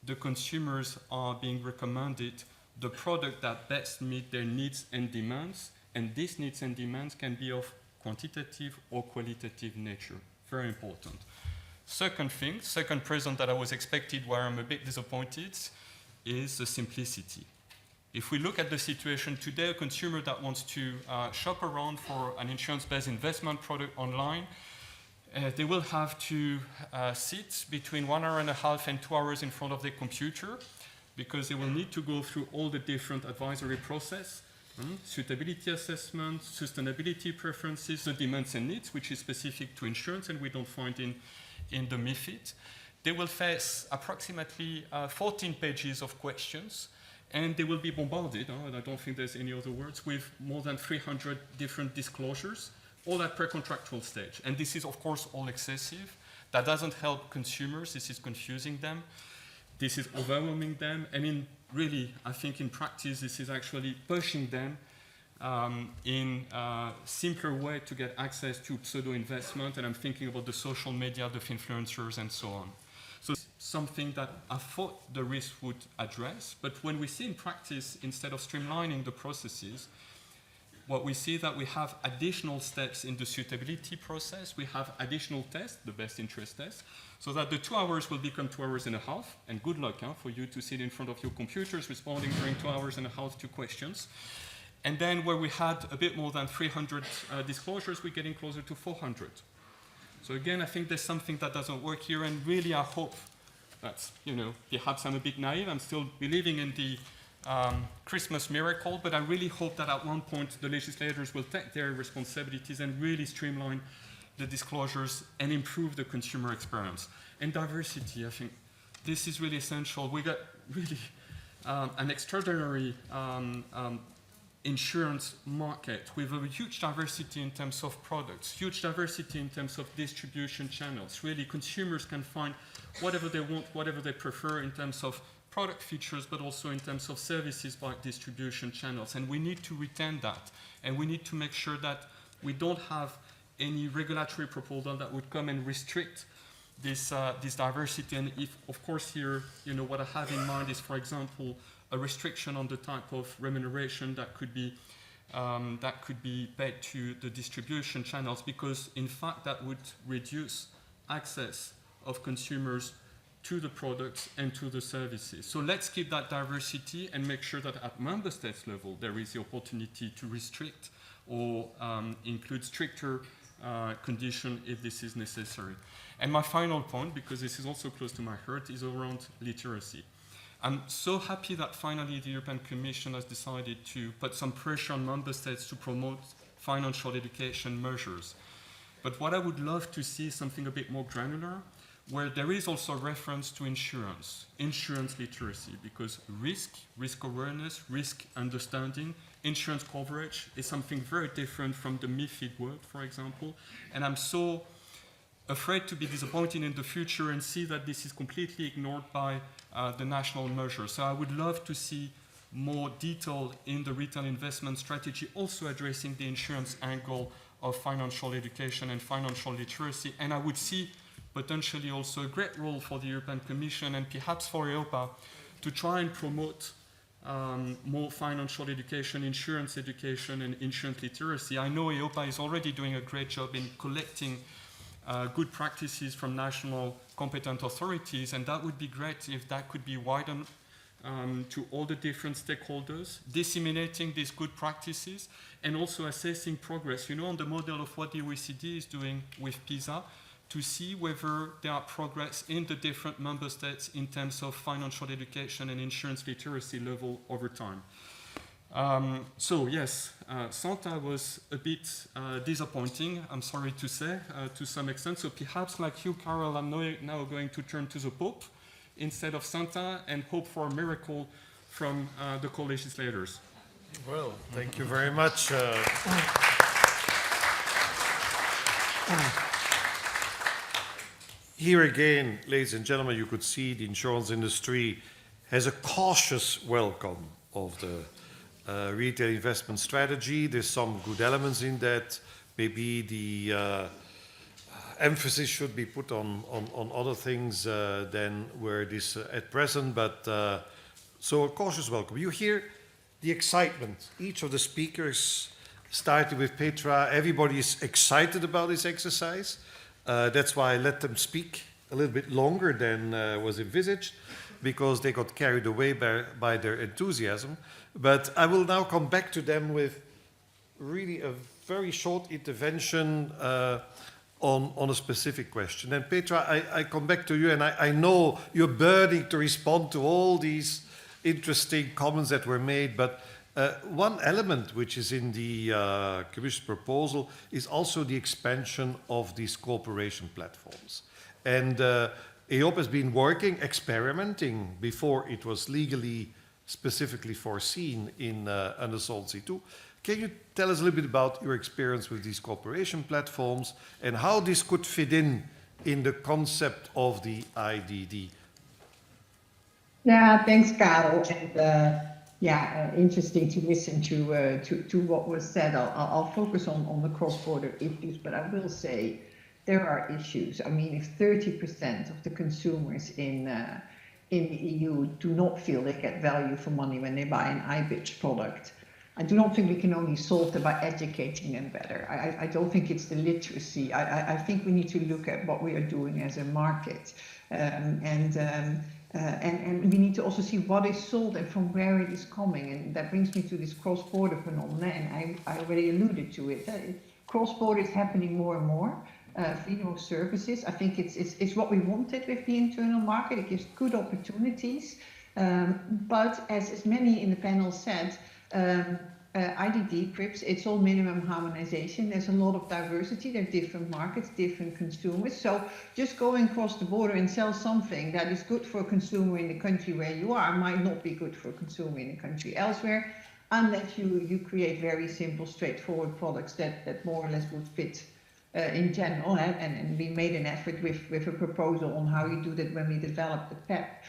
the consumers are being recommended the product that best meet their needs and demands, and these needs and demands can be of quantitative or qualitative nature. Very important. Second thing, second present that I was expected where I'm a bit disappointed is the simplicity. If we look at the situation today, a consumer that wants to shop around for an insurance-based investment product online, they will have to sit between 1.5 hours and 2 hours in front of their computer, because they will need to go through all the different advisory process, suitability assessment, sustainability preferences, the demands and needs, which is specific to insurance and we don't find in the MiFID. They will face approximately 14 pages of questions, and they will be bombarded, and I don't think there's any other words, with more than 300 different disclosures, all at pre-contractual stage. And this is, of course, all excessive. That doesn't help consumers. This is confusing them. This is overwhelming them, and really, I think in practice, this is actually pushing them in a simpler way to get access to pseudo-investment, and I'm thinking about the social media, the influencers, and so on. So it's something that I thought the risk would address, but when we see in practice, instead of streamlining the processes, what we see that we have additional steps in the suitability process, we have additional tests, the best interest test, so that the 2 hours will become 2.5 hours, and good luck for you to sit in front of your computers responding during 2.5 hours to questions. And then where we had a bit more than 300 disclosures, we're getting closer to 400. So again, I think there's something that doesn't work here, and really I hope that, perhaps I'm a bit naive, I'm still believing in the Christmas miracle, but I really hope that at one point the legislators will take their responsibilities and really streamline the disclosures and improve the consumer experience. And diversity, I think this is really essential. We got really an extraordinary insurance market with a huge diversity in terms of products, huge diversity in terms of distribution channels. Really, consumers can find whatever they want, whatever they prefer in terms of product features, but also in terms of services by distribution channels. And we need to retain that. And we need to make sure that we don't have any regulatory proposal that would come and restrict this diversity. And if, of course, here, what I have in mind is, for example, a restriction on the type of remuneration that could be paid to the distribution channels, because in fact that would reduce access of consumers to the products and to the services. So let's keep that diversity and make sure that at member states level there is the opportunity to restrict or include stricter condition if this is necessary. And my final point, because this is also close to my heart, is around literacy. I'm so happy that finally the European Commission has decided to put some pressure on member states to promote financial education measures. But what I would love to see is something a bit more granular, where there is also reference to insurance literacy, because risk awareness, risk understanding, insurance coverage is something very different from the MiFID world, for example. And I'm so afraid to be disappointed in the future and see that this is completely ignored by the national measures. So I would love to see more detail in the retail investment strategy, also addressing the insurance angle of financial education and financial literacy. And I would see potentially also a great role for the European Commission and perhaps for EIOPA to try and promote more financial education, insurance education, and insurance literacy. I know EIOPA is already doing a great job in collecting good practices from national competent authorities, and that would be great if that could be widened to all the different stakeholders, disseminating these good practices, and also assessing progress, on the model of what the OECD is doing with PISA, to see whether there are progress in the different member states in terms of financial education and insurance literacy level over time. So yes, Santa was a bit disappointing, I'm sorry to say, to some extent. So perhaps like you, Carol, I'm now going to turn to the Pope instead of Santa and hope for a miracle from the co-legislators. Well, thank you very much. Here again, ladies and gentlemen, you could see the insurance industry has a cautious welcome of the retail investment strategy. There's some good elements in that. Maybe the emphasis should be put on other things than where it is at present, but so a cautious welcome. You hear the excitement. Each of the speakers, starting with Petra, everybody is excited about this exercise. That's why I let them speak a little bit longer than was envisaged, because they got carried away by their enthusiasm. But I will now come back to them with really a very short intervention on a specific question. And Petra, I come back to you, and I know you're burning to respond to all these interesting comments that were made, but one element which is in the Commission proposal is also the expansion of these cooperation platforms. And EIOPA has been working, experimenting before it was legally specifically foreseen in under Solvency II. Can you tell us a little bit about your experience with these cooperation platforms and how this could fit in the concept of the IDD? Yeah, thanks, Karel. And interesting to listen to what was said. I'll focus on the cross-border issues, but I will say there are issues. I mean, if 30% of the consumers in the EU do not feel they get value for money when they buy an IBIDs product, I do not think we can only solve that by educating them better. I don't think it's the literacy. I think we need to look at what we are doing as a market. And we need to also see what is sold and from where it is coming. And that brings me to this cross-border phenomenon, and I already alluded to it. Cross-border is happening more and more. Freedom of services, I think it's what we wanted with the internal market. It gives good opportunities. But as many in the panel said, IDD, PRIPS, it's all minimum harmonization. There's a lot of diversity. There are different markets, different consumers. So just going across the border and sell something that is good for a consumer in the country where you are might not be good for a consumer in a country elsewhere, unless you create very simple, straightforward products that more or less would fit in general. And we made an effort with a proposal on how you do that when we developed the PEP.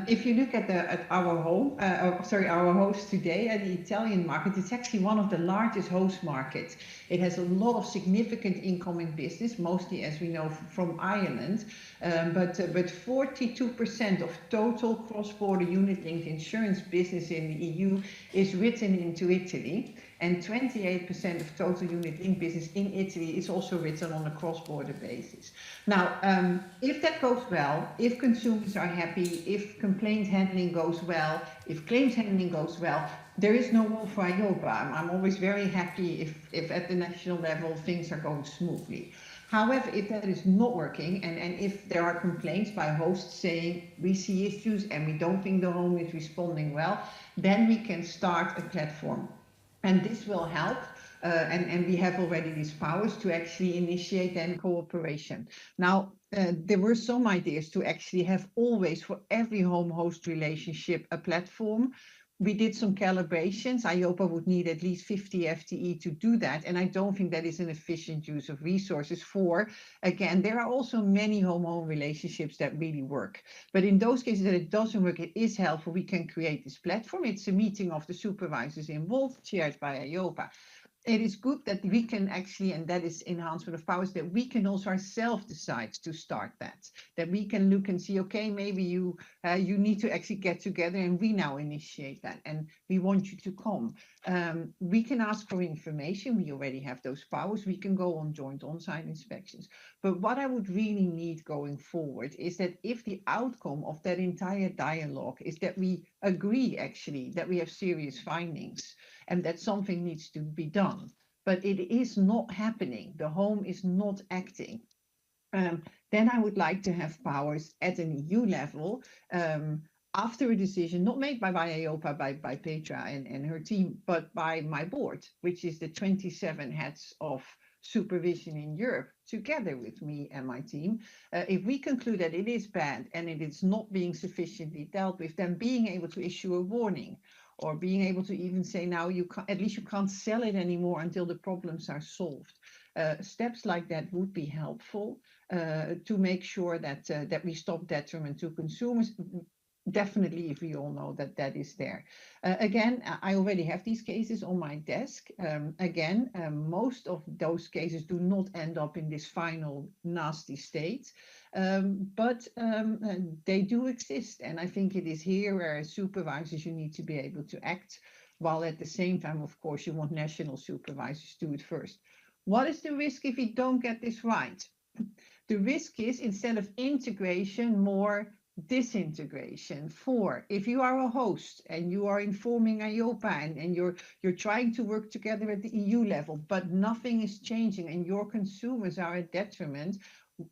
If you look at our host today, the Italian market, it's actually one of the largest host markets. It has a lot of significant incoming business, mostly, as we know, from Ireland. But 42% of total cross-border unit-linked insurance business in the EU is written into Italy. And 28% of total unit-linked business in Italy is also written on a cross-border basis. Now, if that goes well, if consumers are happy, if complaint handling goes well, if claims handling goes well, there is no role for EIOPA. I'm always very happy if at the national level things are going smoothly. However, if that is not working, and if there are complaints by hosts saying we see issues and we don't think the home is responding well, then we can start a platform. And this will help and we have already these powers to actually initiate then cooperation. Now, there were some ideas to actually have always for every home-host relationship a platform. We did some calibrations. IOPA would need at least 50 FTE to do that. And I don't think that is an efficient use of resources for, again, there are also many home-home relationships that really work. But in those cases that it doesn't work, it is helpful. We can create this platform. It's a meeting of the supervisors involved, chaired by IOPA. It is good that we can actually, and that is enhancement of powers, that we can also ourselves decide to start that we can look and see, okay, maybe you need to actually get together and we now initiate that and we want you to come. We can ask for information. We already have those powers. We can go on joint on-site inspections. But what I would really need going forward is that if the outcome of that entire dialogue is that we agree actually that we have serious findings, and that something needs to be done, but it is not happening. The home is not acting. Then I would like to have powers at an EU level after a decision not made by IOPA, by Petra and her team, but by my board, which is the 27 heads of supervision in Europe, together with me and my team. If we conclude that it is bad and it is not being sufficiently dealt with, then being able to issue a warning, or being able to even say, now you can't, at least you can't sell it anymore until the problems are solved. Steps like that would be helpful to make sure that that we stop detriment to consumers. Definitely, if we all know that that is there. Again, I already have these cases on my desk. Again, most of those cases do not end up in this final nasty state, but they do exist. And I think it is here where as supervisors you need to be able to act, while at the same time, of course, you want national supervisors to do it first. What is the risk if we don't get this right? The risk is, instead of integration, more disintegration. If you are a host and you are informing IOPA and you're trying to work together at the EU level, but nothing is changing and your consumers are at detriment,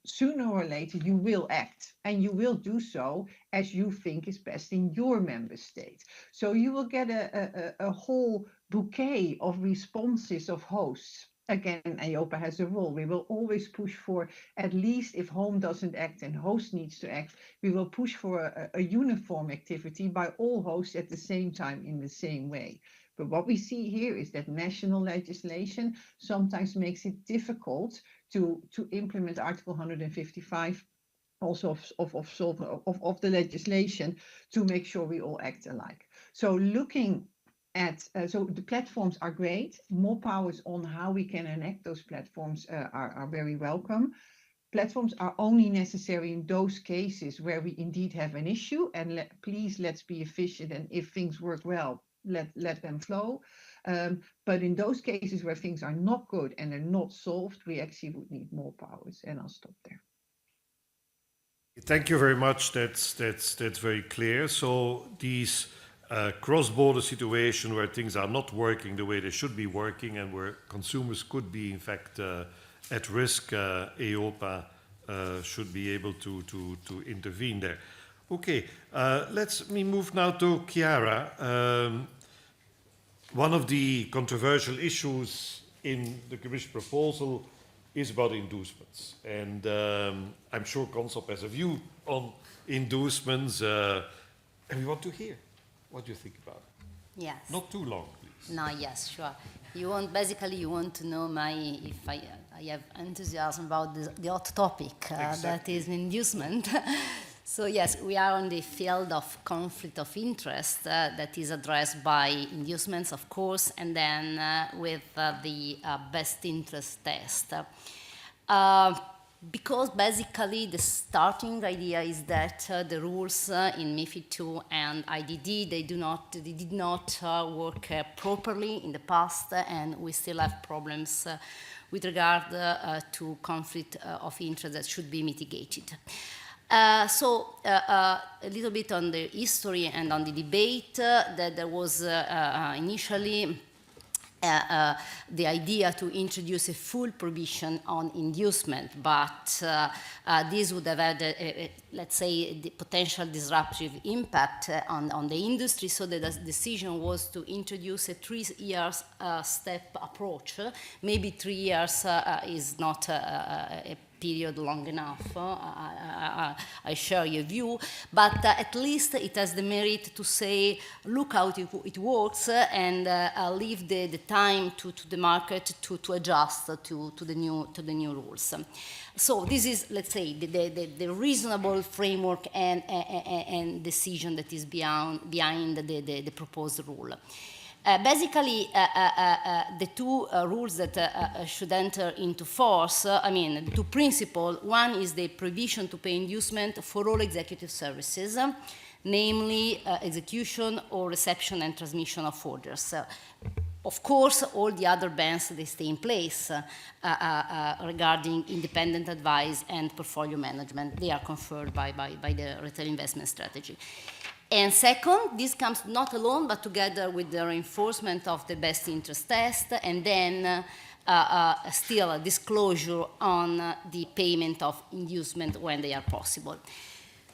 sooner or later you will act, and you will do so as you think is best in your member state. So you will get a whole bouquet of responses of hosts. Again, IOPA has a role. We will always push for, at least if home doesn't act and host needs to act, we will push for a uniform activity by all hosts at the same time in the same way. But what we see here is that national legislation sometimes makes it difficult to implement Article 155 also of the legislation, to make sure we all act alike. So looking at, so the platforms are great. More powers on how we can enact those platforms are very welcome. Platforms are only necessary in those cases where we indeed have an issue, and please, let's be efficient, and if things work well, let them flow. But in those cases where things are not good and they're not solved, we actually would need more powers, and I'll stop there. Thank you very much. That's very clear. So these cross-border situation where things are not working the way they should be working, and where consumers could be in fact at risk, EIOPA should be able to intervene there. Okay, let me move now to Chiara. One of the controversial issues in the Commission proposal is about inducements, and I'm sure Consop has a view on inducements, and we want to hear what you think about it. Yes. Not too long, please. No, yes, sure. You want to know if I have enthusiasm about the hot topic that is inducement. So yes, we are on the field of conflict of interest that is addressed by inducements, of course, and then with the best interest test. Because basically the starting idea is that the rules in MiFID II and IDD, they did not work properly in the past, and we still have problems with regard to conflict of interest that should be mitigated. So a little bit on the history and on the debate that there was initially the idea to introduce a full provision on inducement, but this would have had, let's say, the potential disruptive impact on the industry, so the decision was to introduce a 3 years step approach. Maybe 3 years is not a period long enough. I share your view, but at least it has the merit to say, look how it works, and leave the time to the market to adjust to the new rules. So this is, let's say, the reasonable framework and decision that is behind the proposed rule. Basically, the two rules that should enter into force, the two principles, one is the provision to pay inducement for all executive services, namely execution or reception and transmission of orders. Of course, all the other bans, they stay in place regarding independent advice and portfolio management. They are conferred by the retail investment strategy. And second, this comes not alone, but together with the reinforcement of the best interest test, and then still a disclosure on the payment of inducement when they are possible.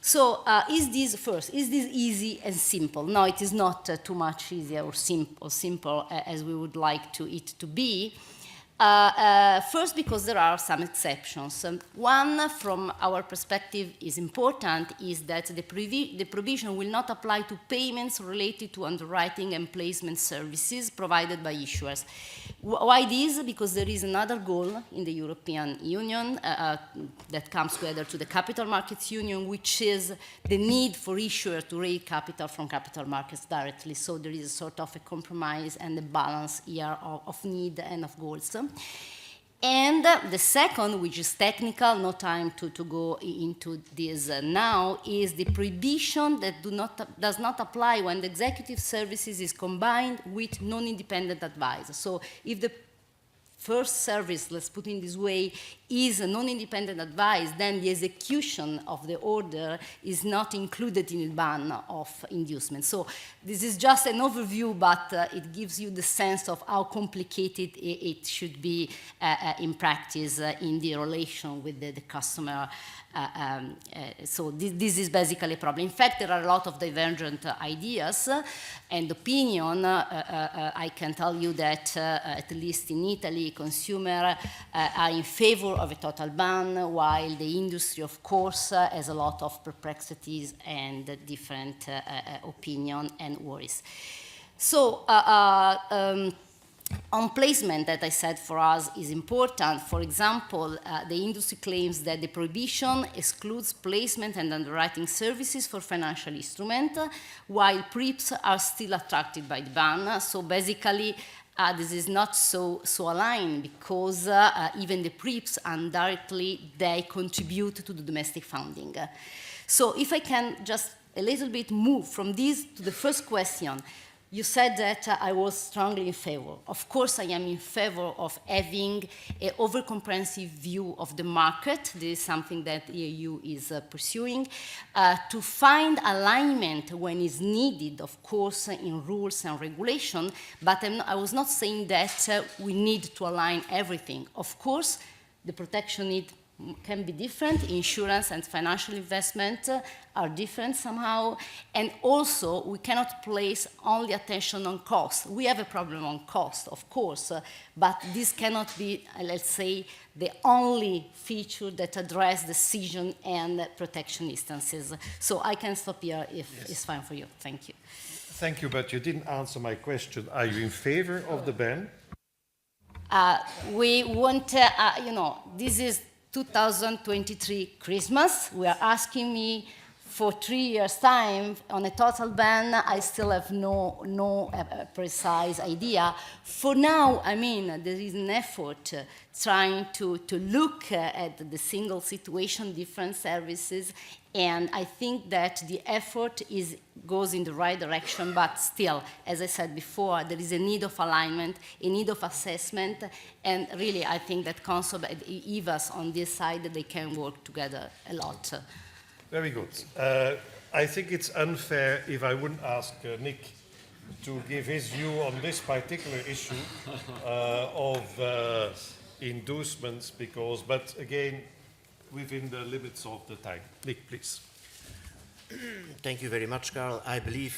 So is this easy and simple? No, it is not too much easier or simple as we would like it to be. First, because there are some exceptions. One, from our perspective, is important, is that the provision will not apply to payments related to underwriting and placement services provided by issuers. Why this? Because there is another goal in the European Union that comes together to the Capital Markets Union, which is the need for issuers to raise capital from capital markets directly. So there is a sort of a compromise and a balance here of need and of goals. And the second, which is technical, no time to go into this now, is the prohibition that does not apply when the executive services is combined with non-independent advice. So if the first service, let's put it this way, is a non-independent advice, then the execution of the order is not included in the ban of inducement. So this is just an overview, but it gives you the sense of how complicated it should be in practice in the relation with the customer. So this is basically a problem. In fact, there are a lot of divergent ideas and opinion. I can tell you that at least in Italy, consumers are in favor of a total ban, while the industry, of course, has a lot of perplexities and different opinion and worries. So on placement, that I said for us is important. For example, the industry claims that the prohibition excludes placement and underwriting services for financial instruments, while PRIPs are still attracted by the ban. So basically, this is not so aligned, because even the PRIPs indirectly, they contribute to the domestic funding. So if I can just a little bit move from this to the first question. You said that I was strongly in favor. Of course, I am in favor of having an over-comprehensive view of the market. This is something that the EU is pursuing. To find alignment when is needed, of course, in rules and regulation, but I was not saying that we need to align everything. Of course, the protection need can be different. Insurance and financial investment are different somehow. And also, we cannot place only attention on cost. We have a problem on cost, of course, but this cannot be, let's say, the only feature that address decision and protection instances. So I can stop here if it's fine for you. Thank you. Thank you, but you didn't answer my question. Are you in favor of the ban? We want, this is 2023 Christmas. We are asking me for 3 years' time on a total ban. I still have no precise idea. For now, there is an effort trying to look at the single situation, different services, and I think that the effort goes in the right direction, but still, as I said before, there is a need of alignment, a need of assessment, and really I think that CONSOB and EVAS on this side, they can work together a lot. Very good. I think it's unfair if I wouldn't ask Nick to give his view on this particular issue of inducements, because, but again, within the limits of the time. Nick, please. Thank you very much, Carl. I believe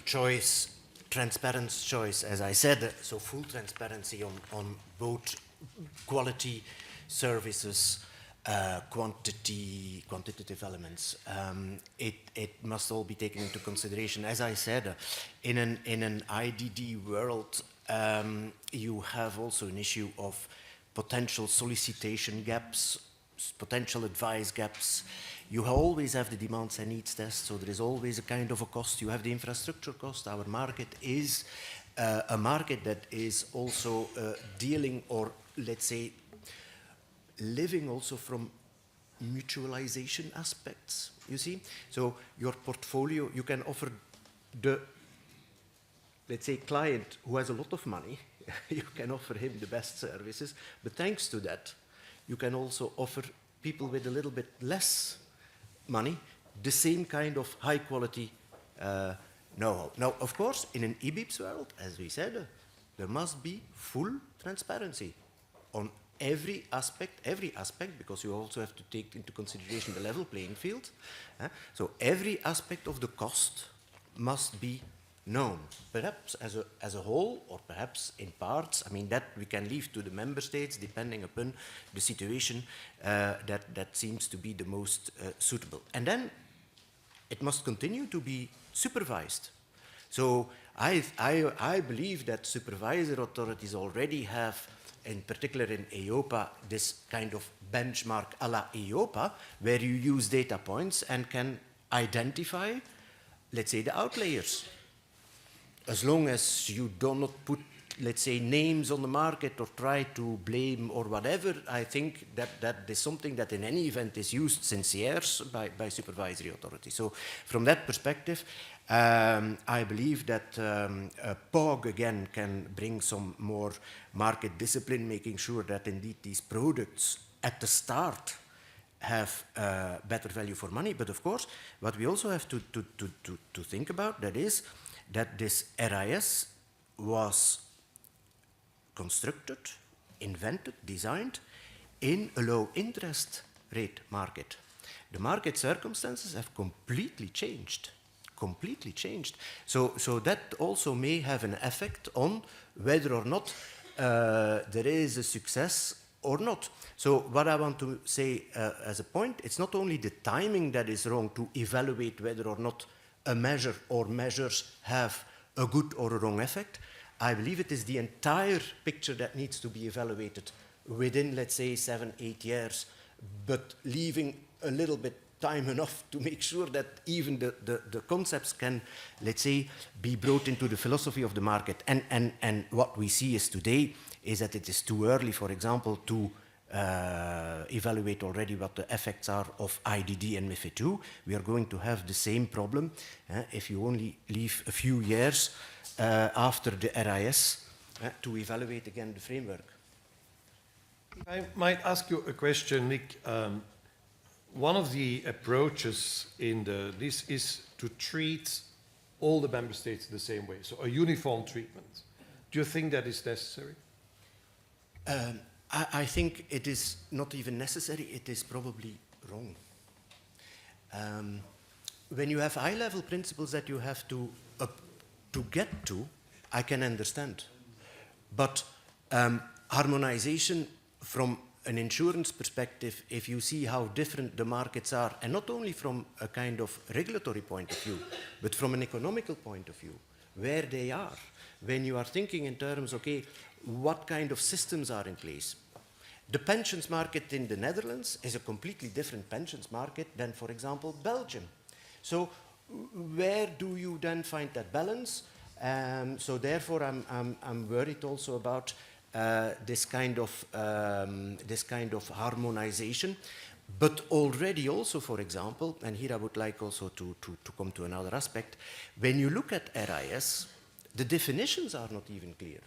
choice, transparent choice, as I said, so full transparency on both quality, services, quantitative elements. It must all be taken into consideration. As I said, in an IDD world, you have also an issue of potential solicitation gaps, potential advice gaps. You always have the demands and needs test, so there is always a kind of a cost. You have the infrastructure cost. Our market is a market that is also dealing, or let's say, living also from mutualization aspects, you see? So your portfolio, you can offer the, let's say, client who has a lot of money, you can offer him the best services, but thanks to that, you can also offer people with a little bit less money the same kind of high quality know-how. Now, of course, in an EBIPS world, as we said, there must be full transparency on every aspect, because you also have to take into consideration the level playing field. So every aspect of the cost must be known, perhaps as a whole, or perhaps in parts. I mean, that we can leave to the member states, depending upon the situation that seems to be the most suitable. And then it must continue to be supervised. So I believe that supervisor authorities already have, in particular in EIOPA, this kind of benchmark a la EIOPA, where you use data points and can identify, let's say, the outliers. As long as you do not put, let's say, names on the market or try to blame or whatever, I think that is something that in any event is used since years by supervisory authorities. So from that perspective, I believe that POG again can bring some more market discipline, making sure that indeed these products at the start have better value for money. But of course, what we also have to think about, that is that this RIS was constructed, invented, designed in a low interest rate market. The market circumstances have completely changed. So that also may have an effect on whether or not there is a success or not. So what I want to say as a point, it's not only the timing that is wrong to evaluate whether or not a measure or measures have a good or a wrong effect. I believe it is the entire picture that needs to be evaluated within, let's say, 7-8 years, but leaving a little bit time enough to make sure that even the concepts can, let's say, be brought into the philosophy of the market. And what we see is today is that it is too early, for example, to evaluate already what the effects are of IDD and MiFID II. We are going to have the same problem if you only leave a few years after the RIS to evaluate again the framework. I might ask you a question, Nick. One of the approaches in this is to treat all the member states the same way, so a uniform treatment. Do you think that is necessary? I think it is not even necessary, it is probably wrong. When you have high-level principles that you have to get to, I can understand. But harmonization from an insurance perspective, if you see how different the markets are, and not only from a kind of regulatory point of view, but from an economical point of view, where they are, when you are thinking in terms, okay, what kind of systems are in place. The pensions market in the Netherlands is a completely different pensions market than, for example, Belgium. So where do you then find that balance? So therefore, I'm worried also about this kind of harmonization. But already also, for example, and here I would like also to come to another aspect, when you look at RIS, the definitions are not even clear.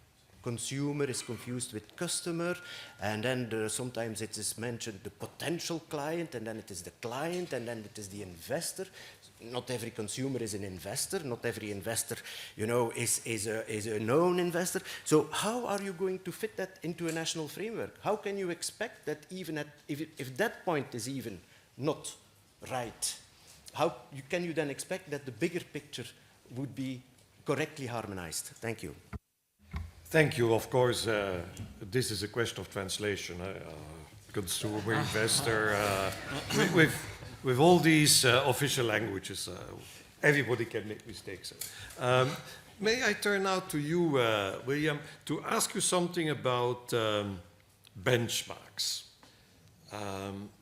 Consumer is confused with customer, and then sometimes it is mentioned the potential client, and then it is the client, and then it is the investor. not every consumer is an investor, not every investor, you know, is a known investor. So how are you going to fit that into a national framework? How can you expect that even if that point is even not right, can you then expect that the bigger picture would be correctly harmonized? Thank you. Thank you. Of course, this is a question of translation. Consumer, investor, with all these official languages, everybody can make mistakes. May I turn now to you, William, to ask you something about benchmarks.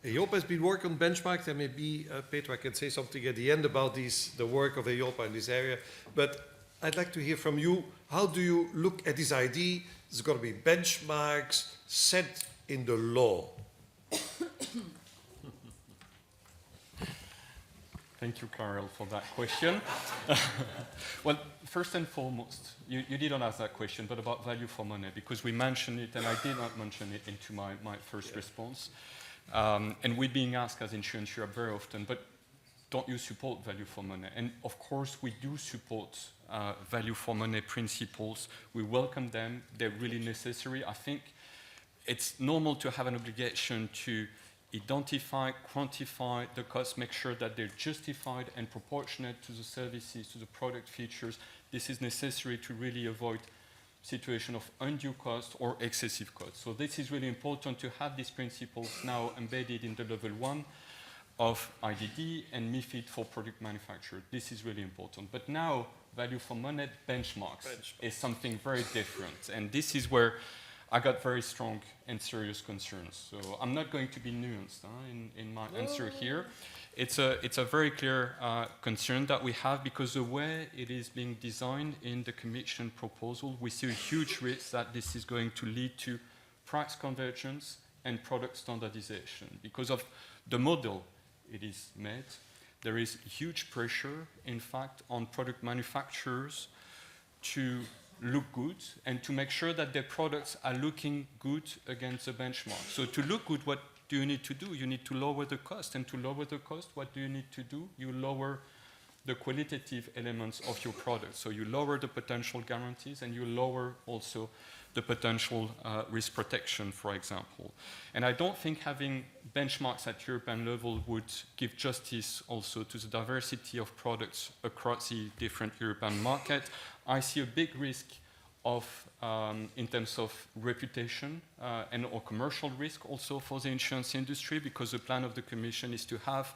EIOPA has been working on benchmarks, and maybe, Peter, I can say something at the end about the work of EIOPA in this area, but I'd like to hear from you, how do you look at this idea? There's got to be benchmarks set in the law. Thank you, Karel, for that question. Well, first and foremost, you didn't ask that question, but about value for money, because we mentioned it, and I did not mention it into my first response. And we're being asked as Insurance Europe very often, but don't you support value for money? And of course, we do support value for money principles. We welcome them. They're really necessary. I think it's normal to have an obligation to identify, quantify the costs, make sure that they're justified and proportionate to the services, to the product features. This is necessary to really avoid situation of undue cost or excessive cost. So this is really important to have these principles now embedded in the level 1 of IDD and MiFID for product manufacturer. This is really important. But now, value for money benchmarks is something very different. And this is where I got very strong and serious concerns. So I'm not going to be nuanced in my answer here. It's a very clear concern that we have, because the way it is being designed in the Commission proposal, we see a huge risk that this is going to lead to price convergence and product standardization. Because of the model it is made, there is huge pressure, in fact, on product manufacturers to look good and to make sure that their products are looking good against the benchmark. So to look good, what do you need to do? You need to lower the cost. And to lower the cost, what do you need to do? You lower the qualitative elements of your product. So you lower the potential guarantees, and you lower also the potential risk protection, for example. And I don't think having benchmarks at European level would give justice also to the diversity of products across the different European market. I see a big risk of, in terms of reputation and or commercial risk also for the insurance industry, because the plan of the Commission is to have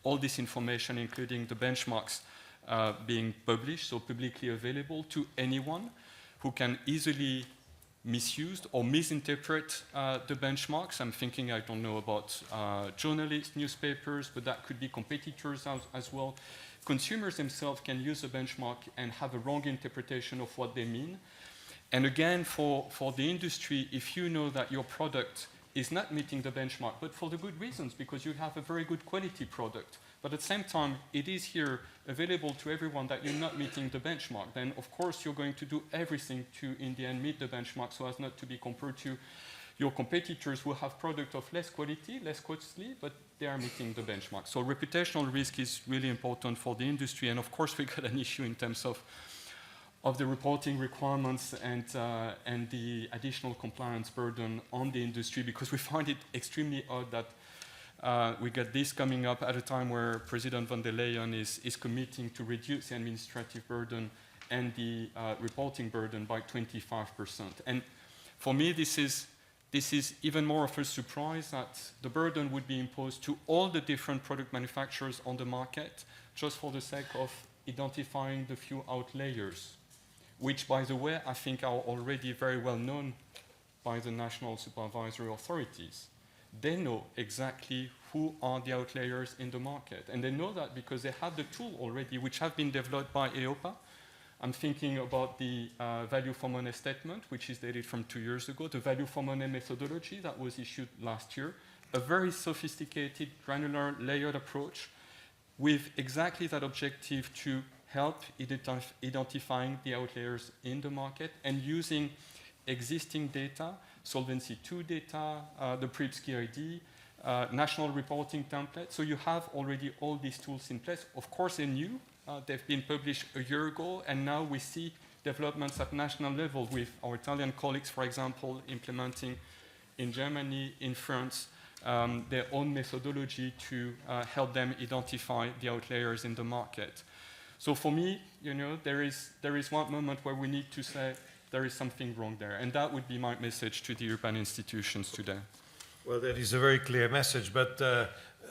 all this information, including the benchmarks, being published, so publicly available to anyone who can easily misuse or misinterpret the benchmarks. I'm thinking, I don't know, about journalists, newspapers, but that could be competitors as well. Consumers themselves can use a benchmark and have a wrong interpretation of what they mean. And again, for the industry, if you know that your product is not meeting the benchmark, but for the good reasons, because you have a very good quality product, but at the same time, it is here available to everyone that you're not meeting the benchmark, then of course you're going to do everything to, in the end, meet the benchmark so as not to be compared to your competitors who have product of less quality, less costly, but they are meeting the benchmark. So reputational risk is really important for the industry. And of course, we got an issue in terms of the reporting requirements and the additional compliance burden on the industry, because we find it extremely odd that we get this coming up at a time where President von der Leyen is committing to reduce the administrative burden and the reporting burden by 25%. And for me, this is even more of a surprise that the burden would be imposed to all the different product manufacturers on the market just for the sake of identifying the few outliers, which, by the way, I think are already very well known by the national supervisory authorities. They know exactly who are the outliers in the market. And they know that because they have the tool already, which have been developed by EIOPA. I'm thinking about the value for money statement, which is dated from 2 years ago, the value for money methodology that was issued last year, a very sophisticated, granular, layered approach with exactly that objective to help identifying the outliers in the market and using existing data, Solvency II data, the PRIPS KID, national reporting template. So you have already all these tools in place. Of course, they're new. They've been published a year ago, and now we see developments at national level with our Italian colleagues, for example, implementing in Germany, in France, their own methodology to help them identify the outliers in the market. So for me, there is one moment where we need to say there is something wrong there, and that would be my message to the European institutions today. Well, that is a very clear message, but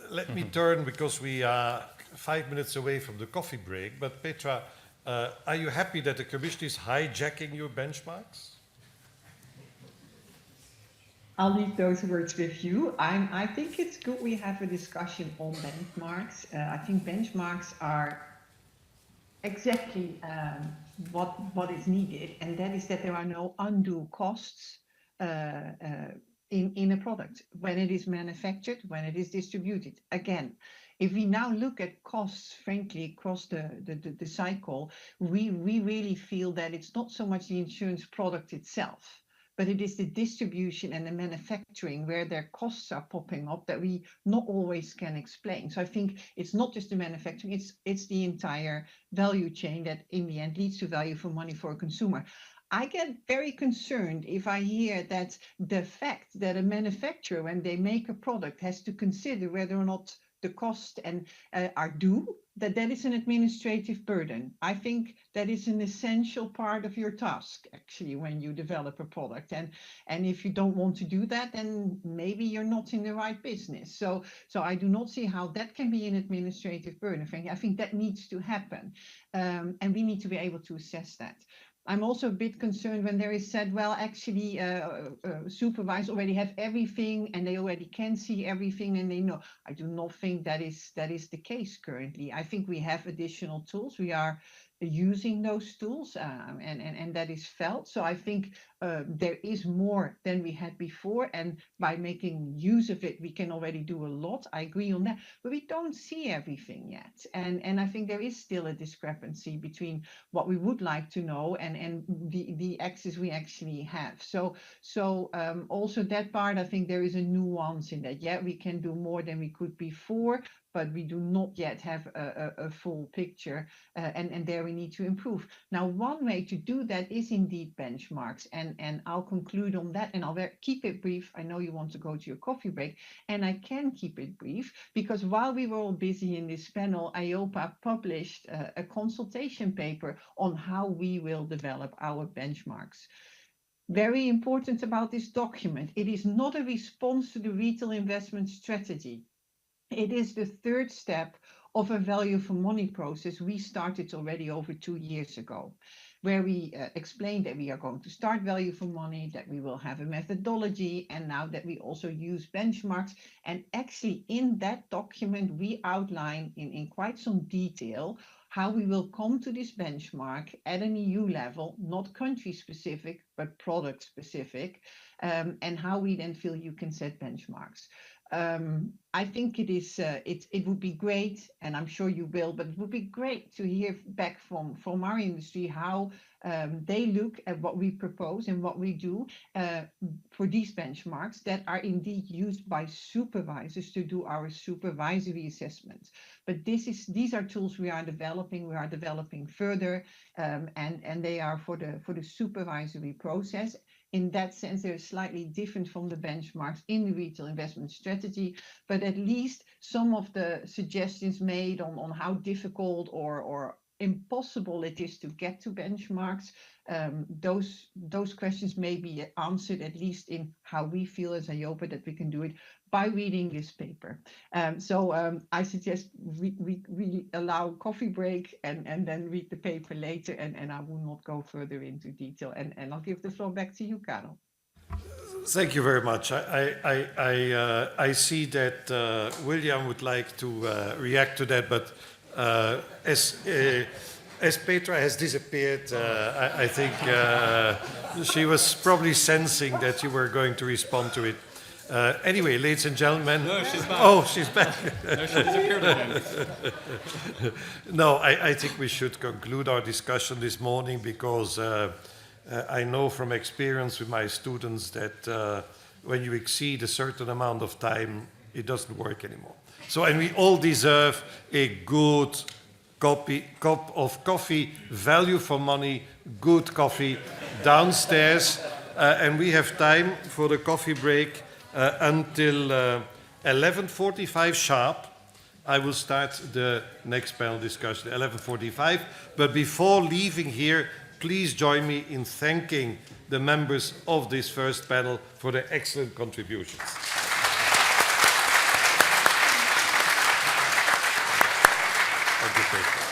let me turn, because we are 5 minutes away from the coffee break, but Petra, are you happy that the Commission is hijacking your benchmarks? I'll leave those words with you. I think it's good we have a discussion on benchmarks. I think benchmarks are exactly what is needed, and that is that there are no undue costs in a product when it is manufactured, when it is distributed. Again, if we now look at costs, frankly, across the cycle, we really feel that it's not so much the insurance product itself, but it is the distribution and the manufacturing where their costs are popping up that we not always can explain. So I think it's not just the manufacturing, it's the entire value chain that in the end leads to value for money for a consumer. I get very concerned if I hear that the fact that a manufacturer, when they make a product, has to consider whether or not the cost and are due, that is an administrative burden. I think that is an essential part of your task, actually, when you develop a product. And if you don't want to do that, then maybe you're not in the right business. So I do not see how that can be an administrative burden. I think that needs to happen. And we need to be able to assess that. I'm also a bit concerned when there is said, well, actually, supervisors already have everything and they already can see everything and they know. I do not think that is the case currently. I think we have additional tools. We are using those tools and that is felt. So I think there is more than we had before, and by making use of it, we can already do a lot. I agree on that, but we don't see everything yet. And I think there is still a discrepancy between what we would like to know and the access we actually have. So also that part, I think there is a nuance in that. Yeah, we can do more than we could before, but we do not yet have a full picture, and there we need to improve. Now, one way to do that is indeed benchmarks, and I'll conclude on that, and I'll keep it brief. I know you want to go to your coffee break, and I can keep it brief, because while we were all busy in this panel, IOPA published a consultation paper on how we will develop our benchmarks. Very important about this document, it is not a response to the retail investment strategy. It is the third step of a value for money process we started already over 2 years ago, where we explained that we are going to start value for money, that we will have a methodology, and now that we also use benchmarks. And actually in that document, we outline in quite some detail how we will come to this benchmark at an EU level, not country specific, but product specific, and how we then feel you can set benchmarks. I think it would be great, and I'm sure you will, but it would be great to hear back from our industry how they look at what we propose and what we do for these benchmarks that are indeed used by supervisors to do our supervisory assessments. But these are tools we are developing further, and they are for the supervisory process. In that sense, they're slightly different from the benchmarks in the retail investment strategy, but at least some of the suggestions made on how difficult or impossible it is to get to benchmarks, those questions may be answered, at least in how we feel as IOPA that we can do it by reading this paper. I suggest we allow coffee break and then read the paper later, and I will not go further into detail, and I'll give the floor back to you, Karel. Thank you very much. I see that William would like to react to that, but as Petra has disappeared, I think she was probably sensing that you were going to respond to it. Anyway, ladies and gentlemen. No, she's back. Oh, she's back. No, she disappeared again. No, I think we should conclude our discussion this morning, because I know from experience with my students that when you exceed a certain amount of time, it doesn't work anymore. So, and we all deserve a good cup of coffee, value for money, good coffee downstairs. And we have time for the coffee break until 11:45 sharp. I will start the next panel discussion at 11:45. But before leaving here, please join me in thanking the members of this first panel for their excellent contributions. Thank you.